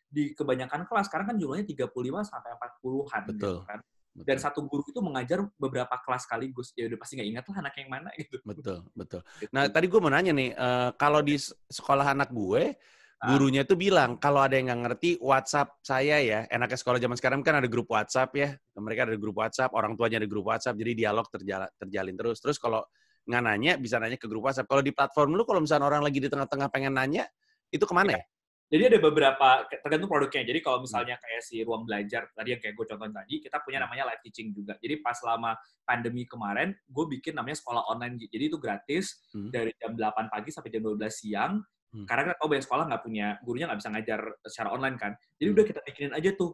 di kebanyakan kelas sekarang kan jumlahnya 35 sampai 40-an gitu Betul. kan. Dan Betul. satu guru itu mengajar beberapa kelas sekaligus. Ya udah pasti nggak ingat lah anak yang mana gitu. Betul, betul. Gitu. Nah, tadi gue mau nanya nih, kalau di sekolah anak gue, gurunya tuh bilang, kalau ada yang nggak ngerti, WhatsApp saya ya. Enaknya sekolah zaman sekarang kan ada grup WhatsApp ya. Mereka ada grup WhatsApp, orang tuanya ada grup WhatsApp, jadi dialog terjalin terus. Terus kalau nggak nanya, bisa nanya ke grup WhatsApp. Kalau di platform lu, kalau misalnya orang lagi di tengah-tengah pengen nanya, itu kemana ya? Jadi ada beberapa, tergantung produknya. Jadi kalau misalnya kayak si ruang belajar, tadi yang kayak gue contohin tadi, kita punya namanya live teaching juga. Jadi pas selama pandemi kemarin, gue bikin namanya sekolah online. Jadi itu gratis, dari jam 8 pagi sampai jam 12 siang. Karena kita tahu banyak sekolah nggak punya, gurunya nggak bisa ngajar secara online kan. Jadi udah kita bikinin aja tuh,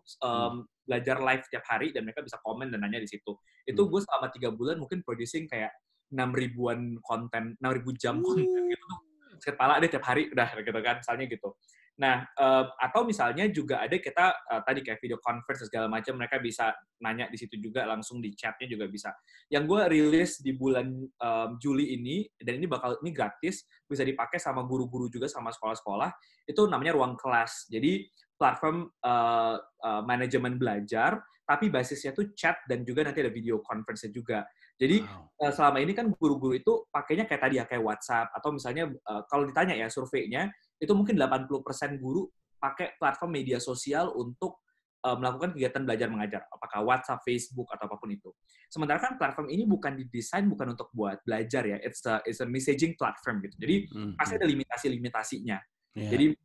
belajar live tiap hari, dan mereka bisa komen dan nanya di situ. Itu gue selama 3 bulan mungkin producing kayak 6.000-an konten, 6.000 jam konten gitu tuh. Kepala deh tiap hari, udah gitu kan, misalnya gitu. Nah, atau misalnya juga ada kita tadi kayak video conference segala macam, mereka bisa nanya di situ juga, langsung di chatnya juga bisa. Yang gue rilis di bulan Juli ini, dan ini gratis, bisa dipakai sama guru-guru juga, sama sekolah-sekolah, itu namanya Ruang Kelas. Jadi platform manajemen belajar, tapi basisnya tuh chat dan juga nanti ada video conference juga. Jadi selama ini kan guru-guru itu pakainya kayak tadi ya, kayak WhatsApp, atau misalnya kalau ditanya ya surveinya, itu mungkin 80% guru pakai platform media sosial untuk melakukan kegiatan belajar mengajar, apakah WhatsApp, Facebook, atau apapun itu. Sementara kan platform ini bukan didesain bukan untuk buat belajar ya, it's a messaging platform gitu. Jadi pasti ada limitasi-limitasinya. Jadi,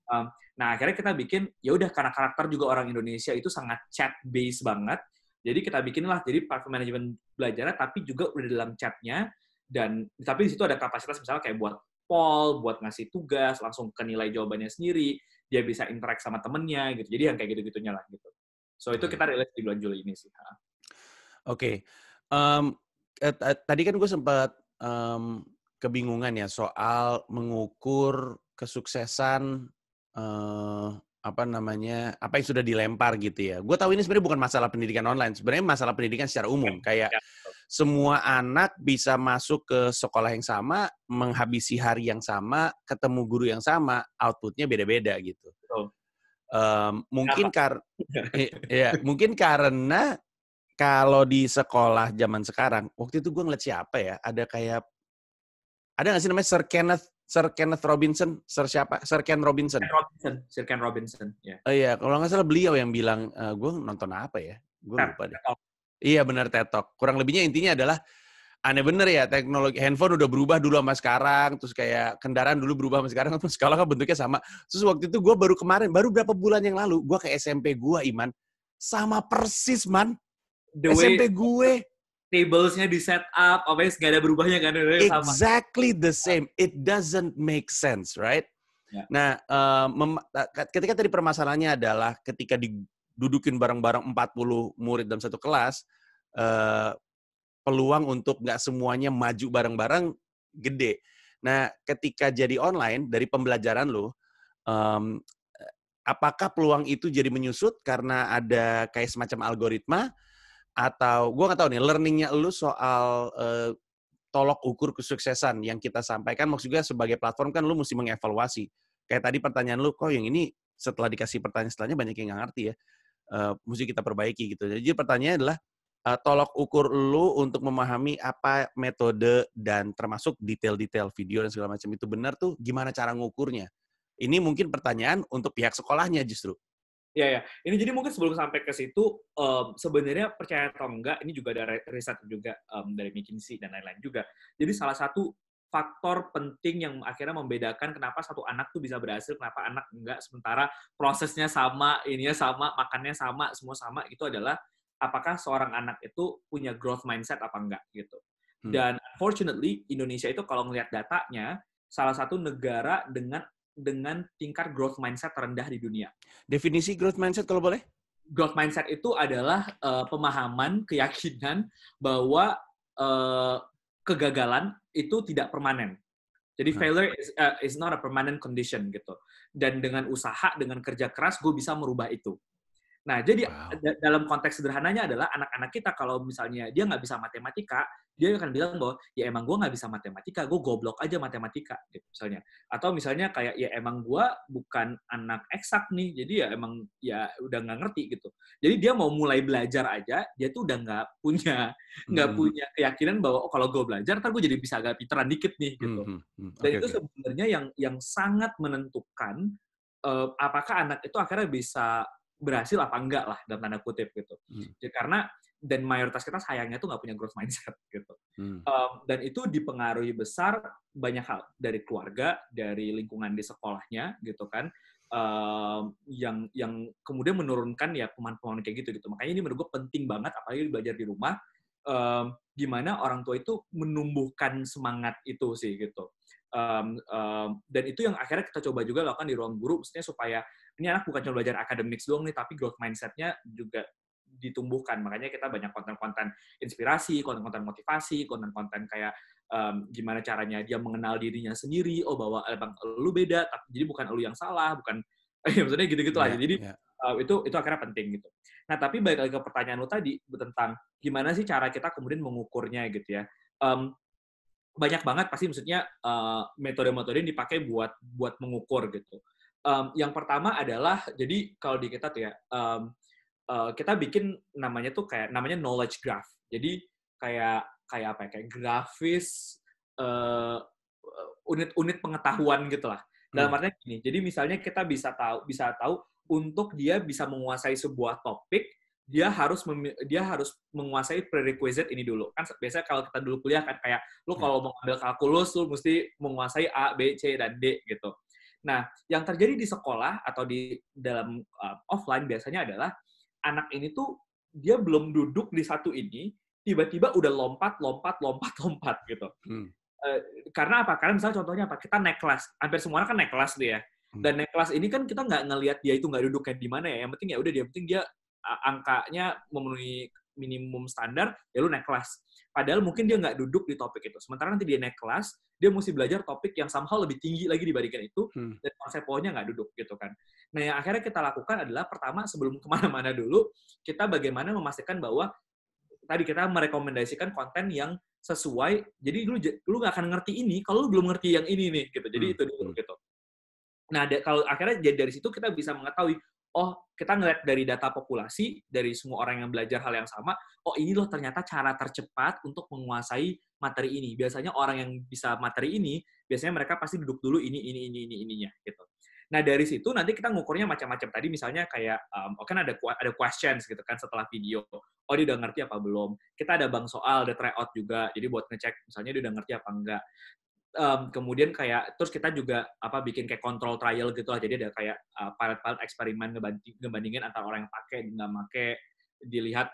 nah akhirnya kita bikin, ya udah karena karakter juga orang Indonesia itu sangat chat based banget, jadi kita bikinlah jadi platform manajemen belajarnya, tapi juga udah dalam chatnya, dan tapi di situ ada kapasitas misalnya kayak buat poll, buat ngasih tugas, langsung ke nilai jawabannya sendiri, dia bisa interact sama temennya gitu. Jadi yang kayak gitu-gitunya lah gitu. So itu kita rilis di bulan Juli ini sih. Oke. Tadi kan gue sempat kebingungan ya soal mengukur kesuksesan apa yang sudah dilempar gitu ya. Gue tahu ini sebenarnya bukan masalah pendidikan online, sebenarnya masalah pendidikan secara umum. Kayak semua anak bisa masuk ke sekolah yang sama, menghabisi hari yang sama, ketemu guru yang sama, outputnya beda-beda gitu. Mungkin karena kalau di sekolah zaman sekarang, waktu itu gue ngeliat siapa ya, ada nggak sih namanya Sir Kenneth Robinson, Sir Ken Robinson. Sir Ken Robinson, ya. Oh iya, kalau nggak salah beliau yang bilang, gue nonton apa ya, gue lupa deh. Iya benar, TED Talk. Kurang lebihnya intinya adalah, aneh bener ya, teknologi handphone udah berubah dulu sama sekarang, terus kayak kendaraan dulu berubah sama sekarang, terus sekolah kan bentuknya sama. Terus waktu itu gue baru berapa bulan yang lalu, gue ke SMP gue, Iman, sama persis, man. SMP gue. Tablesnya di set up, apa nggak ada berubahnya kan? Exactly the same. It doesn't make sense, right? Yeah. Nah, ketika tadi permasalahannya adalah ketika didudukin bareng-bareng 40 murid dalam satu kelas, peluang untuk nggak semuanya maju bareng-bareng gede. Nah, ketika jadi online dari pembelajaran lo, apakah peluang itu jadi menyusut karena ada kayak semacam algoritma? Atau gue nggak tahu nih, learning-nya lu soal tolok ukur kesuksesan yang kita sampaikan, maksudnya sebagai platform kan lu mesti mengevaluasi. Kayak tadi pertanyaan lu, kok yang ini setelah dikasih pertanyaan setelahnya banyak yang nggak ngerti ya, mesti kita perbaiki gitu. Jadi pertanyaannya adalah, tolok ukur lu untuk memahami apa metode dan termasuk detail-detail video dan segala macam itu benar tuh, gimana cara ngukurnya? Ini mungkin pertanyaan untuk pihak sekolahnya justru. Ya. Ini jadi mungkin sebelum sampai ke situ, sebenarnya percaya atau enggak, ini juga ada riset juga dari McKinsey dan lain-lain juga. Jadi salah satu faktor penting yang akhirnya membedakan kenapa satu anak tuh bisa berhasil, kenapa anak enggak, sementara prosesnya sama, ininya sama, makannya sama, semua sama, itu adalah apakah seorang anak itu punya growth mindset apa enggak gitu. Dan unfortunately Indonesia itu kalau ngelihat datanya salah satu negara dengan tingkat growth mindset terendah di dunia. Definisi growth mindset kalau boleh? Growth mindset itu adalah pemahaman, keyakinan bahwa kegagalan itu tidak permanen. Jadi failure is not a permanent condition gitu. Dan dengan usaha, dengan kerja keras, gue bisa merubah itu. Nah, jadi dalam konteks sederhananya adalah anak-anak kita kalau misalnya dia nggak bisa matematika, dia akan bilang bahwa ya emang gue nggak bisa matematika, gue goblok aja matematika, gitu misalnya. Atau misalnya kayak ya emang gue bukan anak eksak nih, jadi ya emang ya udah nggak ngerti gitu. Jadi dia mau mulai belajar aja, dia tuh udah nggak punya keyakinan bahwa oh, kalau gue belajar, ntar gue jadi bisa agak pinteran dikit nih gitu. Dan itu sebenarnya yang sangat menentukan apakah anak itu akhirnya bisa berhasil apa enggak lah dalam tanda kutip gitu. Jadi, karena dan mayoritas kita sayangnya tuh nggak punya growth mindset gitu. Dan itu dipengaruhi besar banyak hal dari keluarga, dari lingkungan di sekolahnya gitu kan, yang kemudian menurunkan ya pemahaman kayak gitu. Makanya ini menurut gue penting banget apalagi belajar di rumah, gimana orang tua itu menumbuhkan semangat itu sih gitu. Dan itu yang akhirnya kita coba juga lakukan di ruang guru, maksudnya supaya ini anak bukan cuma belajar akademik doang nih, tapi growth mindset-nya juga ditumbuhkan. Makanya kita banyak konten-konten inspirasi, konten-konten motivasi, konten-konten kayak gimana caranya dia mengenal dirinya sendiri, oh bahwa emang lu beda, jadi bukan lu yang salah, bukan maksudnya gitu-gitu aja. Jadi itu akhirnya penting gitu. Nah, tapi balik lagi ke pertanyaan lu tadi tentang gimana sih cara kita kemudian mengukurnya gitu ya. Banyak banget pasti maksudnya metode-metode yang dipakai buat mengukur gitu. Yang pertama adalah jadi kalau di kita tuh ya kita bikin namanya knowledge graph. Jadi kayak apa ya, kayak grafis unit-unit pengetahuan gitu lah. Dalam artinya gini, jadi misalnya kita bisa tahu untuk dia bisa menguasai sebuah topik, dia harus menguasai prerequisite ini dulu. Kan biasanya kalau kita dulu kuliah kan kayak lu kalau mau ambil kalkulus lu mesti menguasai A, B, C dan D gitu. Nah, yang terjadi di sekolah atau di dalam offline biasanya adalah anak ini tuh dia belum duduk di satu ini, tiba-tiba udah lompat gitu. Karena apa? Karena misalnya contohnya apa? Kita naik kelas, hampir semua orang kan naik kelas dia. Dan naik kelas ini kan kita nggak ngelihat dia itu nggak duduk kayak di mana ya. Yang penting ya udah dia penting dia angkanya memenuhi minimum standar, ya lu naik kelas. Padahal mungkin dia nggak duduk di topik itu. Sementara nanti dia naik kelas, dia mesti belajar topik yang somehow lebih tinggi lagi dibandingkan itu, dan konsep poinnya nggak duduk gitu kan. Nah, yang akhirnya kita lakukan adalah pertama sebelum kemana-mana dulu, kita bagaimana memastikan bahwa tadi kita merekomendasikan konten yang sesuai. Jadi lu nggak akan ngerti ini kalau lu belum ngerti yang ini nih gitu. Jadi itu dulu gitu. Nah, kalau akhirnya dari situ kita bisa mengetahui, oh, kita ngeliat dari data populasi, dari semua orang yang belajar hal yang sama, oh ini loh ternyata cara tercepat untuk menguasai materi ini. Biasanya orang yang bisa materi ini, biasanya mereka pasti duduk dulu ininya gitu. Nah, dari situ nanti kita ngukurnya macam-macam. Tadi misalnya kayak, kan ada questions gitu kan setelah video. Oh, dia udah ngerti apa belum? Kita ada bank soal, ada tryout juga. Jadi buat ngecek, misalnya dia udah ngerti apa enggak. Kemudian kayak terus kita juga bikin kayak control trial gitu lah, jadi ada kayak pilot eksperimen ngebandingin antara orang yang pakai dan nggak pakai, dilihat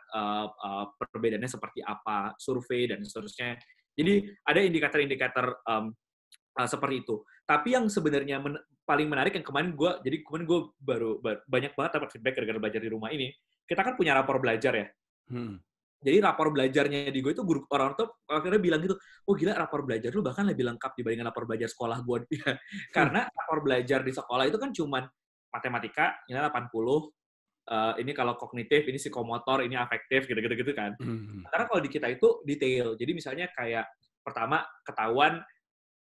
perbedaannya seperti apa, survei dan seterusnya. Jadi ada indikator-indikator seperti itu. Tapi yang sebenarnya paling menarik yang kemarin gue baru banyak banget dapat feedback gara-gara belajar di rumah ini. Kita kan punya rapor belajar ya. Jadi rapor belajarnya di gue itu guru orang tuh akhirnya bilang gitu, oh gila rapor belajar lu bahkan lebih lengkap dibandingkan rapor belajar sekolah gue. Karena rapor belajar di sekolah itu kan cuman matematika, ini 80, ini kalau kognitif, ini psikomotor, ini afektif, gitu kan. Karena kalau di kita itu detail. Jadi misalnya kayak pertama ketahuan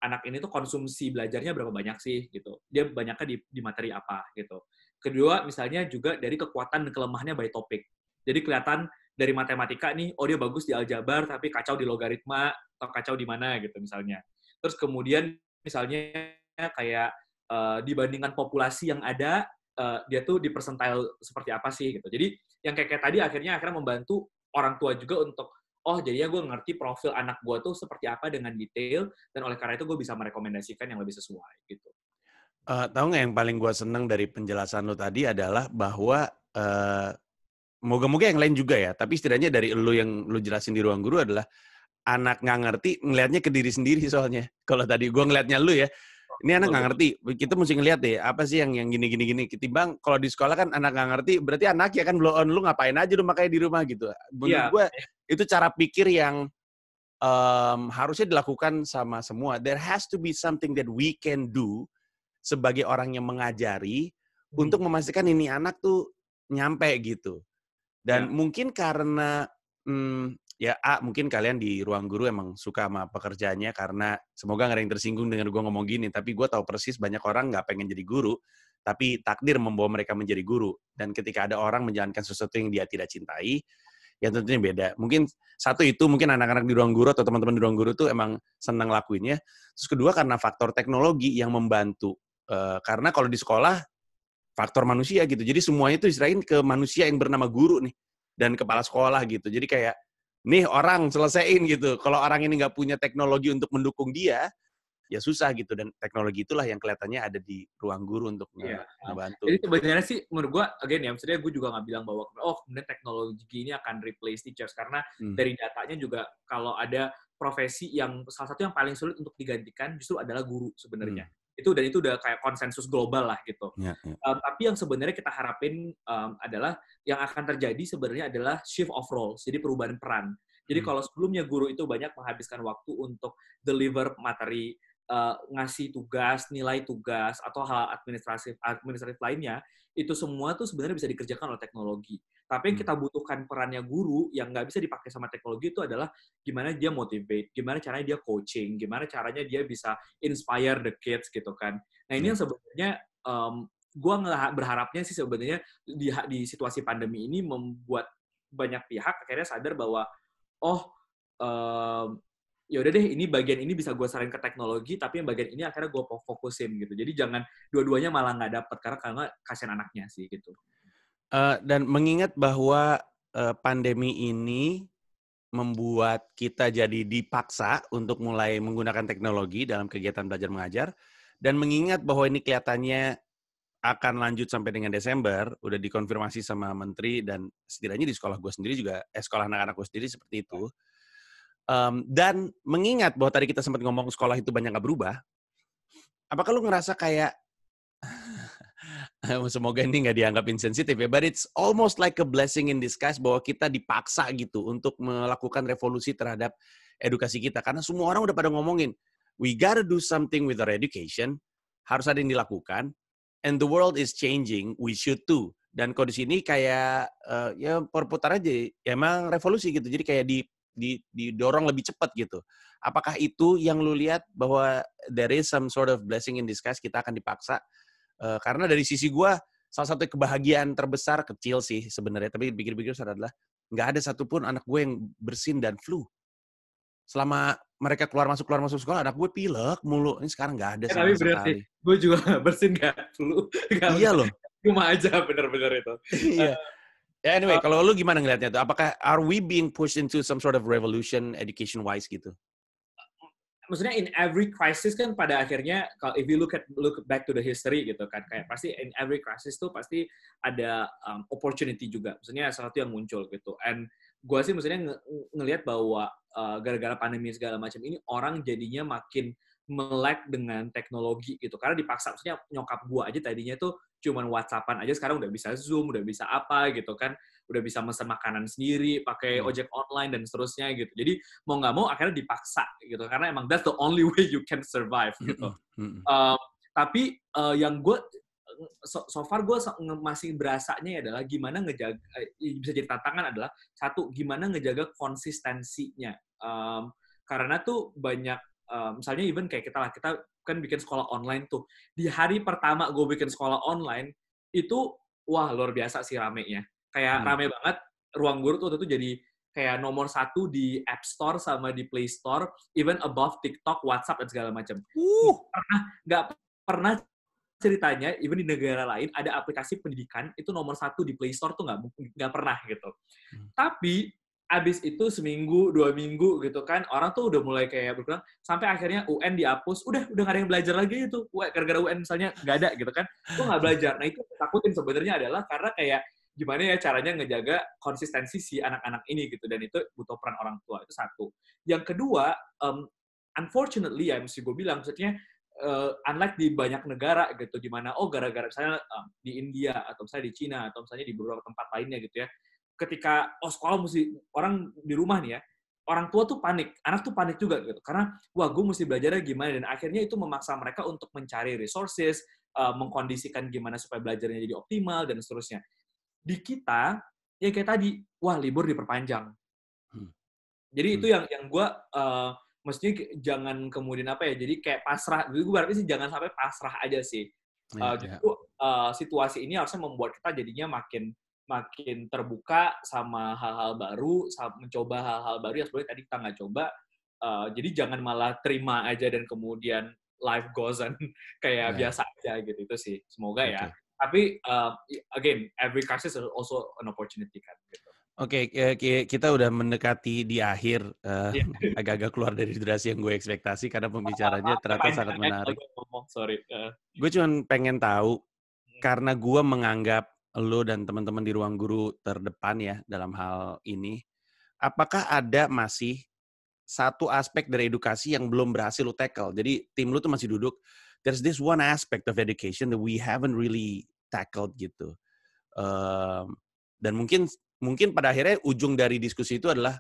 anak ini tuh konsumsi belajarnya berapa banyak sih gitu. Dia banyaknya di materi apa gitu. Kedua misalnya juga dari kekuatan dan kelemahannya by topik. Jadi kelihatan dari matematika nih, oh dia bagus di aljabar tapi kacau di logaritma atau kacau di mana gitu misalnya. Terus kemudian misalnya kayak dibandingkan populasi yang ada, dia tuh di percentile seperti apa sih gitu. Jadi yang kayak tadi akhirnya membantu orang tua juga untuk oh jadinya gue ngerti profil anak gue tuh seperti apa dengan detail, dan oleh karena itu gue bisa merekomendasikan yang lebih sesuai gitu. Tahu nggak yang paling gue seneng dari penjelasan lo tadi adalah bahwa moga-moga yang lain juga ya, tapi setidaknya dari lo yang lo jelasin di ruang guru adalah anak nggak ngerti ngelihatnya ke diri sendiri soalnya. Kalau tadi gue ngelihatnya lu ya, ini anak nggak ngerti. Kita mesti ngelihat deh apa sih yang gini. Ketimbang kalau di sekolah kan anak nggak ngerti, berarti anak ya kan blow on, lu ngapain aja lu makanya di rumah gitu. Menurut Iya. gue itu cara pikir yang harusnya dilakukan sama semua. There has to be something that we can do sebagai orang yang mengajari untuk memastikan ini anak tuh nyampe gitu. Dan mungkin karena ya mungkin kalian di ruang guru emang suka sama pekerjaannya karena semoga nggak ada yang tersinggung dengan gue ngomong gini, tapi gue tahu persis banyak orang nggak pengen jadi guru, tapi takdir membawa mereka menjadi guru. Dan ketika ada orang menjalankan sesuatu yang dia tidak cintai, ya tentunya beda. Mungkin satu itu, mungkin anak-anak di ruang guru atau teman-teman di ruang guru tuh emang senang lakuinnya. Terus kedua karena faktor teknologi yang membantu. Karena kalau di sekolah, faktor manusia gitu. Jadi semuanya itu diserahin ke manusia yang bernama guru nih. Dan kepala sekolah gitu. Jadi kayak, nih orang selesaiin gitu. Kalau orang ini nggak punya teknologi untuk mendukung dia, ya susah gitu. Dan teknologi itulah yang kelihatannya ada di ruang guru untuk ngebantu. Jadi sebenarnya sih menurut gue, again ya, maksudnya gue juga nggak bilang bahwa kemudian teknologi ini akan replace teachers, karena dari datanya juga kalau ada profesi yang salah satu yang paling sulit untuk digantikan justru adalah guru sebenarnya. Itu udah kayak konsensus global lah gitu. Tapi yang sebenarnya kita harapin adalah yang akan terjadi sebenarnya adalah shift of roles, jadi perubahan peran. Jadi kalau sebelumnya guru itu banyak menghabiskan waktu untuk deliver materi, ngasih tugas, nilai tugas, atau hal administratif lainnya, itu semua tuh sebenarnya bisa dikerjakan oleh teknologi. Tapi yang kita butuhkan perannya guru yang nggak bisa dipakai sama teknologi itu adalah gimana dia motivate, gimana caranya dia coaching, gimana caranya dia bisa inspire the kids gitu kan. Nah ini yang sebenarnya gue berharapnya sih sebenarnya di situasi pandemi ini membuat banyak pihak akhirnya sadar bahwa ya udah deh, ini bagian ini bisa gue serahin ke teknologi, tapi yang bagian ini akhirnya gue fokusin gitu. Jadi jangan dua-duanya malah nggak dapet, karena kasihan anaknya sih gitu. Dan mengingat bahwa pandemi ini membuat kita jadi dipaksa untuk mulai menggunakan teknologi dalam kegiatan belajar mengajar, dan mengingat bahwa ini kelihatannya akan lanjut sampai dengan Desember, udah dikonfirmasi sama menteri, dan setidaknya di sekolah gue sendiri juga, sekolah anak-anak gue sendiri seperti itu. Dan mengingat bahwa tadi kita sempat ngomong sekolah itu banyak nggak berubah, apakah lu ngerasa kayak, semoga ini nggak dianggap insensitif ya, but it's almost like a blessing in disguise bahwa kita dipaksa gitu untuk melakukan revolusi terhadap edukasi kita. Karena semua orang udah pada ngomongin, we gotta do something with our education, harus ada yang dilakukan, and the world is changing, we should too. Dan kalau di sini kayak, ya perputar aja, ya emang revolusi gitu, jadi kayak didorong lebih cepat gitu. Apakah itu yang lu lihat bahwa there is some sort of blessing in disguise, kita akan dipaksa? Karena dari sisi gue, salah satu kebahagiaan terbesar, kecil sih sebenarnya, tapi pikir-pikir adalah nggak ada satupun anak gue yang bersin dan flu. Selama mereka keluar masuk sekolah, anak gue pilek mulu. Ini sekarang nggak ada sama sekali. Gue juga bersin nggak flu. Iya loh. Cuma aja bener-bener itu. Iya. Anyway, kalau lu gimana ngelihatnya tuh? Apakah are we being pushed into some sort of revolution education-wise gitu? Maksudnya in every crisis kan pada akhirnya, kalau if you look back to the history gitu kan, kayak pasti in every crisis tuh pasti ada opportunity juga. Maksudnya sesuatu yang muncul gitu. And gue sih maksudnya ngelihat bahwa gara-gara pandemi segala macam ini, orang jadinya makin melek dengan teknologi gitu. Karena dipaksa, maksudnya nyokap gue aja tadinya tuh cuman WhatsApp-an aja, sekarang udah bisa Zoom, udah bisa apa gitu kan, udah bisa mesen makanan sendiri, pakai ojek online dan seterusnya gitu. Jadi mau nggak mau akhirnya dipaksa gitu, karena emang that's the only way you can survive gitu. Tapi yang gue so far gue masih berasanya adalah gimana ngejaga, bisa jadi tantangan adalah satu, gimana ngejaga konsistensinya. Karena tuh banyak, misalnya even kayak kita kan bikin sekolah online tuh. Di hari pertama gue bikin sekolah online, itu wah luar biasa sih ramenya. Kayak rame banget, Ruang Guru tuh waktu itu jadi kayak nomor 1 di App Store sama di Play Store, even above TikTok, WhatsApp, dan segala macam. Nggak pernah ceritanya, even di negara lain, ada aplikasi pendidikan, itu nomor 1 di Play Store tuh nggak pernah gitu. Tapi abis itu seminggu, 2 minggu gitu kan, orang tuh udah mulai kayak berkurang, sampai akhirnya UN dihapus, udah nggak ada yang belajar lagi itu. Gara-gara UN misalnya nggak ada gitu kan, gue nggak belajar. Nah itu yang takutin sebenarnya adalah karena kayak gimana ya caranya ngejaga konsistensi si anak-anak ini gitu, dan itu butuh peran orang tua, itu satu. Yang kedua, unfortunately ya mesti gue bilang, maksudnya unlike di banyak negara gitu, di mana gara-gara misalnya di India atau misalnya di Cina atau misalnya di beberapa tempat lainnya gitu ya, ketika sekolah mesti orang di rumah nih ya, orang tua tuh panik, anak tuh panik juga gitu, karena wah gue mesti belajarnya gimana, dan akhirnya itu memaksa mereka untuk mencari resources, mengkondisikan gimana supaya belajarnya jadi optimal dan seterusnya. Di kita ya kayak tadi, wah libur diperpanjang. Jadi itu yang gue mestinya jangan kemudian apa ya, jadi kayak pasrah. Gue berarti sih jangan sampai pasrah aja sih. Justru situasi ini harusnya membuat kita jadinya makin terbuka sama hal-hal baru, mencoba hal-hal baru yang sebenarnya tadi kita nggak coba. Jadi jangan malah terima aja dan kemudian life goes on kayak biasa aja gitu. Itu sih, semoga ya. Tapi again, every crisis is also an opportunity kan. Gitu. Oke, kita udah mendekati di akhir, agak-agak keluar dari durasi yang gue ekspektasi karena pembicaranya ternyata sangat menarik. Sorry. Gue cuma pengen tahu, karena gue menganggap lo dan teman-teman di Ruang Guru terdepan ya dalam hal ini, apakah ada masih satu aspek dari edukasi yang belum berhasil lo tackle? Jadi tim lo tuh masih duduk, there's this one aspect of education that we haven't really tackled gitu. Dan mungkin pada akhirnya ujung dari diskusi itu adalah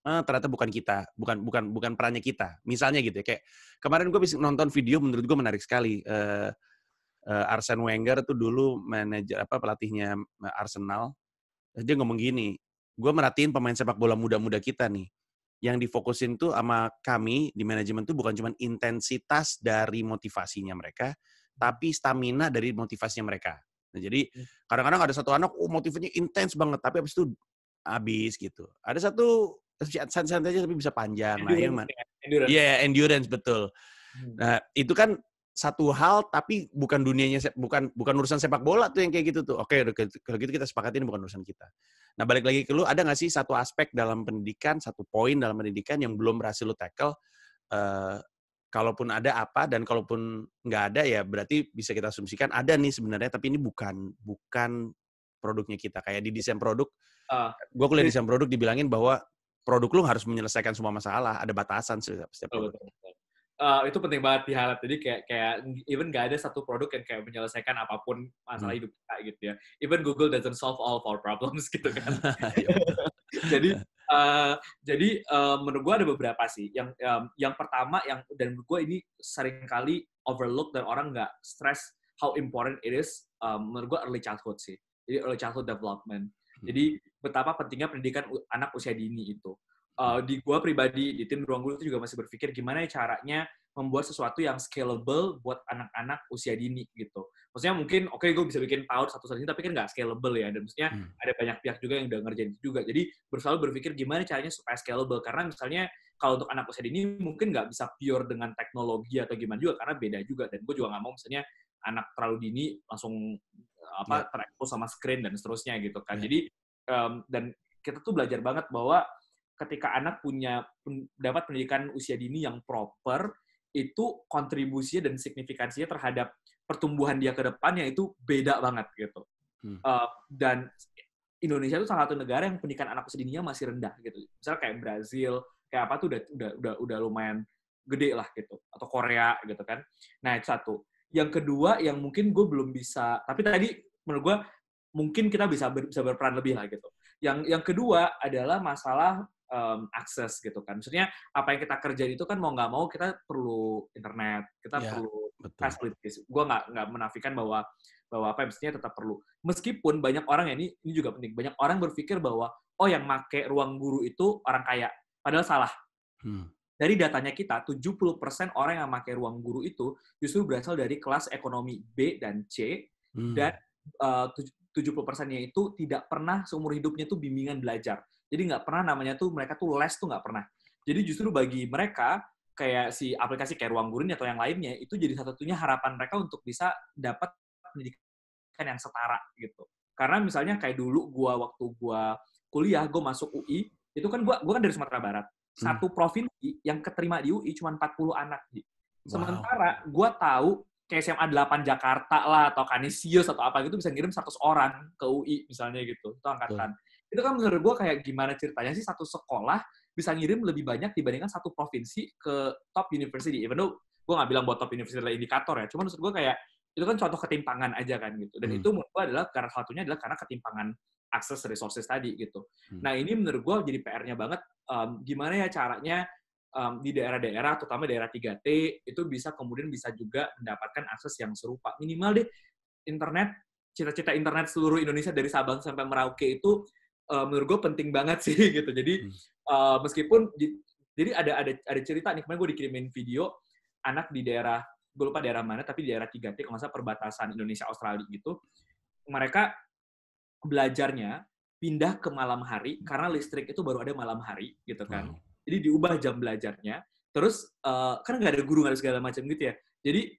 ternyata bukan kita, bukan perannya kita. Misalnya gitu ya, kayak kemarin gue bisa nonton video menurut gue menarik sekali. Arsene Wenger tuh dulu pelatihnya Arsenal. Dia ngomong gini, gue merhatiin pemain sepak bola muda-muda kita nih. Yang difokusin tuh sama kami di manajemen tuh bukan cuma intensitas dari motivasinya mereka, tapi stamina dari motivasinya mereka. Nah, jadi kadang-kadang ada satu anak motivasinya intens banget, tapi habis itu habis gitu. Ada satu santai aja tapi bisa panjang. Nah, yang mana? Iya, endurance betul. Nah, itu kan satu hal tapi bukan dunianya, bukan urusan sepak bola tuh yang kayak gitu tuh. Oke, kalau gitu kita sepakatin bukan urusan kita. Nah, balik lagi ke lu, ada nggak sih satu aspek dalam pendidikan, satu poin dalam pendidikan yang belum berhasil lu tackle? Kalaupun ada apa, dan kalaupun nggak ada ya berarti bisa kita asumsikan ada nih sebenarnya, tapi ini bukan produknya kita. Kayak di desain produk, gue kuliah desain produk dibilangin bahwa produk lu harus menyelesaikan semua masalah, ada batasan setiap produk. Itu penting banget di highlight. Jadi kayak even nggak ada satu produk yang kayak menyelesaikan apapun masalah hidup kita gitu ya. Even Google doesn't solve all of our problems gitu kan. Jadi menurut gue ada beberapa sih. Yang pertama dan menurut gue ini seringkali overlook dan orang nggak stress how important it is. Menurut gue early childhood sih. Jadi early childhood development. Jadi betapa pentingnya pendidikan anak usia dini itu. Di gue pribadi, di tim Ruang Guru itu juga masih berpikir gimana caranya membuat sesuatu yang scalable buat anak-anak usia dini gitu. Maksudnya mungkin, gue bisa bikin PAUD satu-satunya, tapi kan nggak scalable ya. Dan maksudnya ada banyak pihak juga yang udah ngerjain itu juga. Jadi selalu berpikir gimana caranya supaya scalable. Karena misalnya kalau untuk anak usia dini mungkin nggak bisa pure dengan teknologi atau gimana juga, karena beda juga. Dan gue juga nggak mau misalnya anak terlalu dini langsung terekspos sama screen dan seterusnya gitu kan. Jadi dan kita tuh belajar banget bahwa ketika anak dapat pendidikan usia dini yang proper, itu kontribusinya dan signifikansinya terhadap pertumbuhan dia ke depannya itu beda banget gitu. Dan Indonesia itu salah satu negara yang pendidikan anak usia dininya masih rendah gitu. Misalnya kayak Brazil, kayak apa tuh udah lumayan gede lah gitu, atau Korea gitu kan. Nah, itu satu. Yang kedua yang mungkin gue belum bisa, tapi tadi menurut gue mungkin kita bisa berperan lebih lah gitu. Yang kedua adalah masalah akses gitu kan. Maksudnya apa yang kita kerjain itu kan mau nggak mau kita perlu internet, kita perlu facilities. Gue nggak menafikan bahwa apa mestinya tetap perlu. Meskipun banyak orang ini juga penting. Banyak orang berpikir bahwa yang make Ruang Guru itu orang kaya. Padahal salah. Dari datanya kita, 70% orang yang make Ruang Guru itu justru berasal dari kelas ekonomi B dan C, dan 70%-nya itu tidak pernah seumur hidupnya tuh bimbingan belajar. Jadi nggak pernah namanya tuh, mereka tuh les tuh nggak pernah. Jadi justru bagi mereka, kayak si aplikasi kayak Ruang Guru atau yang lainnya, itu jadi satu-satunya harapan mereka untuk bisa dapat pendidikan yang setara gitu. Karena misalnya kayak dulu waktu gua kuliah, gua masuk UI, itu kan gue kan dari Sumatera Barat. Satu provinsi yang keterima di UI cuma 40 anak. Sementara gue tahu kayak SMA 8 Jakarta lah, atau Kanisius, atau apa gitu bisa ngirim 100 orang ke UI misalnya gitu. Itu angkatan. Itu kan menurut gue kayak gimana ceritanya sih satu sekolah bisa ngirim lebih banyak dibandingkan satu provinsi ke top university. Even though gue nggak bilang buat top university adalah indikator ya. Cuma maksud gue kayak itu kan contoh ketimpangan aja kan gitu. Dan itu menurut gue adalah karena satunya adalah karena ketimpangan akses resources tadi gitu. Nah ini menurut gue jadi PR-nya banget. Gimana ya caranya di daerah-daerah, terutama daerah 3T, itu bisa kemudian bisa juga mendapatkan akses yang serupa. Minimal deh internet, cita-cita internet seluruh Indonesia dari Sabang sampai Merauke itu menurut gue penting banget sih gitu. Jadi meskipun jadi ada cerita nih, kemarin gue dikirimin video anak di daerah, gue lupa daerah mana, tapi di daerah 3T, kalau nggak salah perbatasan Indonesia-Australia gitu, mereka belajarnya pindah ke malam hari karena listrik itu baru ada malam hari gitu kan. Jadi diubah jam belajarnya. Terus kan nggak ada guru, nggak ada segala macam gitu ya. Jadi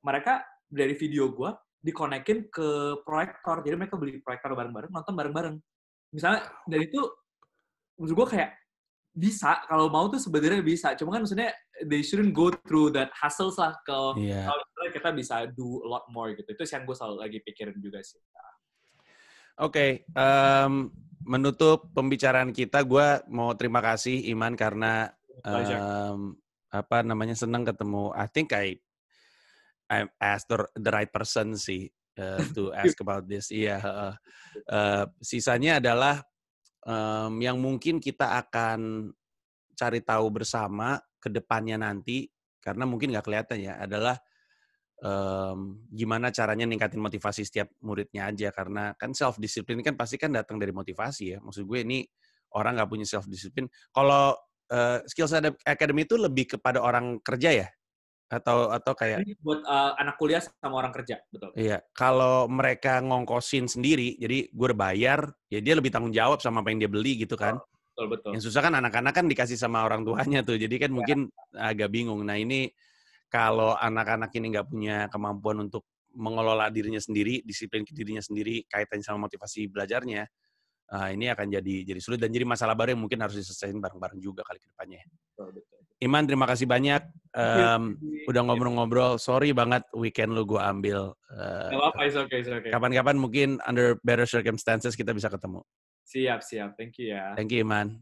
mereka dari video gue dikonekin ke proyektor. Jadi mereka beli proyektor bareng-bareng, nonton bareng-bareng. Misalnya dari itu menurut gue kayak bisa, kalau mau tuh sebenarnya bisa. Cuma kan maksudnya they shouldn't go through that hassles lah kalau kita bisa do a lot more gitu. Itu yang gue selalu lagi pikirin juga sih. Oke, menutup pembicaraan kita, gue mau terima kasih Iman karena senang ketemu. I think I asked the right person sih to ask about this. Iya. Sisanya adalah yang mungkin kita akan cari tahu bersama ke depannya nanti, karena mungkin nggak kelihatan ya, adalah gimana caranya ningkatin motivasi setiap muridnya aja, karena kan self discipline kan pasti kan datang dari motivasi ya. Maksud gue ini orang nggak punya self discipline. Kalau Skills Academy itu lebih kepada orang kerja ya, atau kayak ini buat anak kuliah sama orang kerja, betul. Iya, kalau mereka ngongkosin sendiri, jadi gue udah bayar, ya dia lebih tanggung jawab sama apa yang dia beli gitu kan. Betul. Yang susah kan anak-anak kan dikasih sama orang tuanya tuh, jadi kan mungkin agak bingung. Nah ini kalau anak-anak ini nggak punya kemampuan untuk mengelola dirinya sendiri, disiplin dirinya sendiri, kaitannya sama motivasi belajarnya, ini akan jadi sulit dan jadi masalah baru yang mungkin harus diselesaikan bareng-bareng juga kali ke depannya. Betul. Iman, terima kasih banyak. Udah ngobrol-ngobrol. Sorry banget weekend lu gue ambil. Gak apa-apa, it's okay. Kapan-kapan mungkin under better circumstances kita bisa ketemu. Siap. Thank you ya. Thank you, Iman.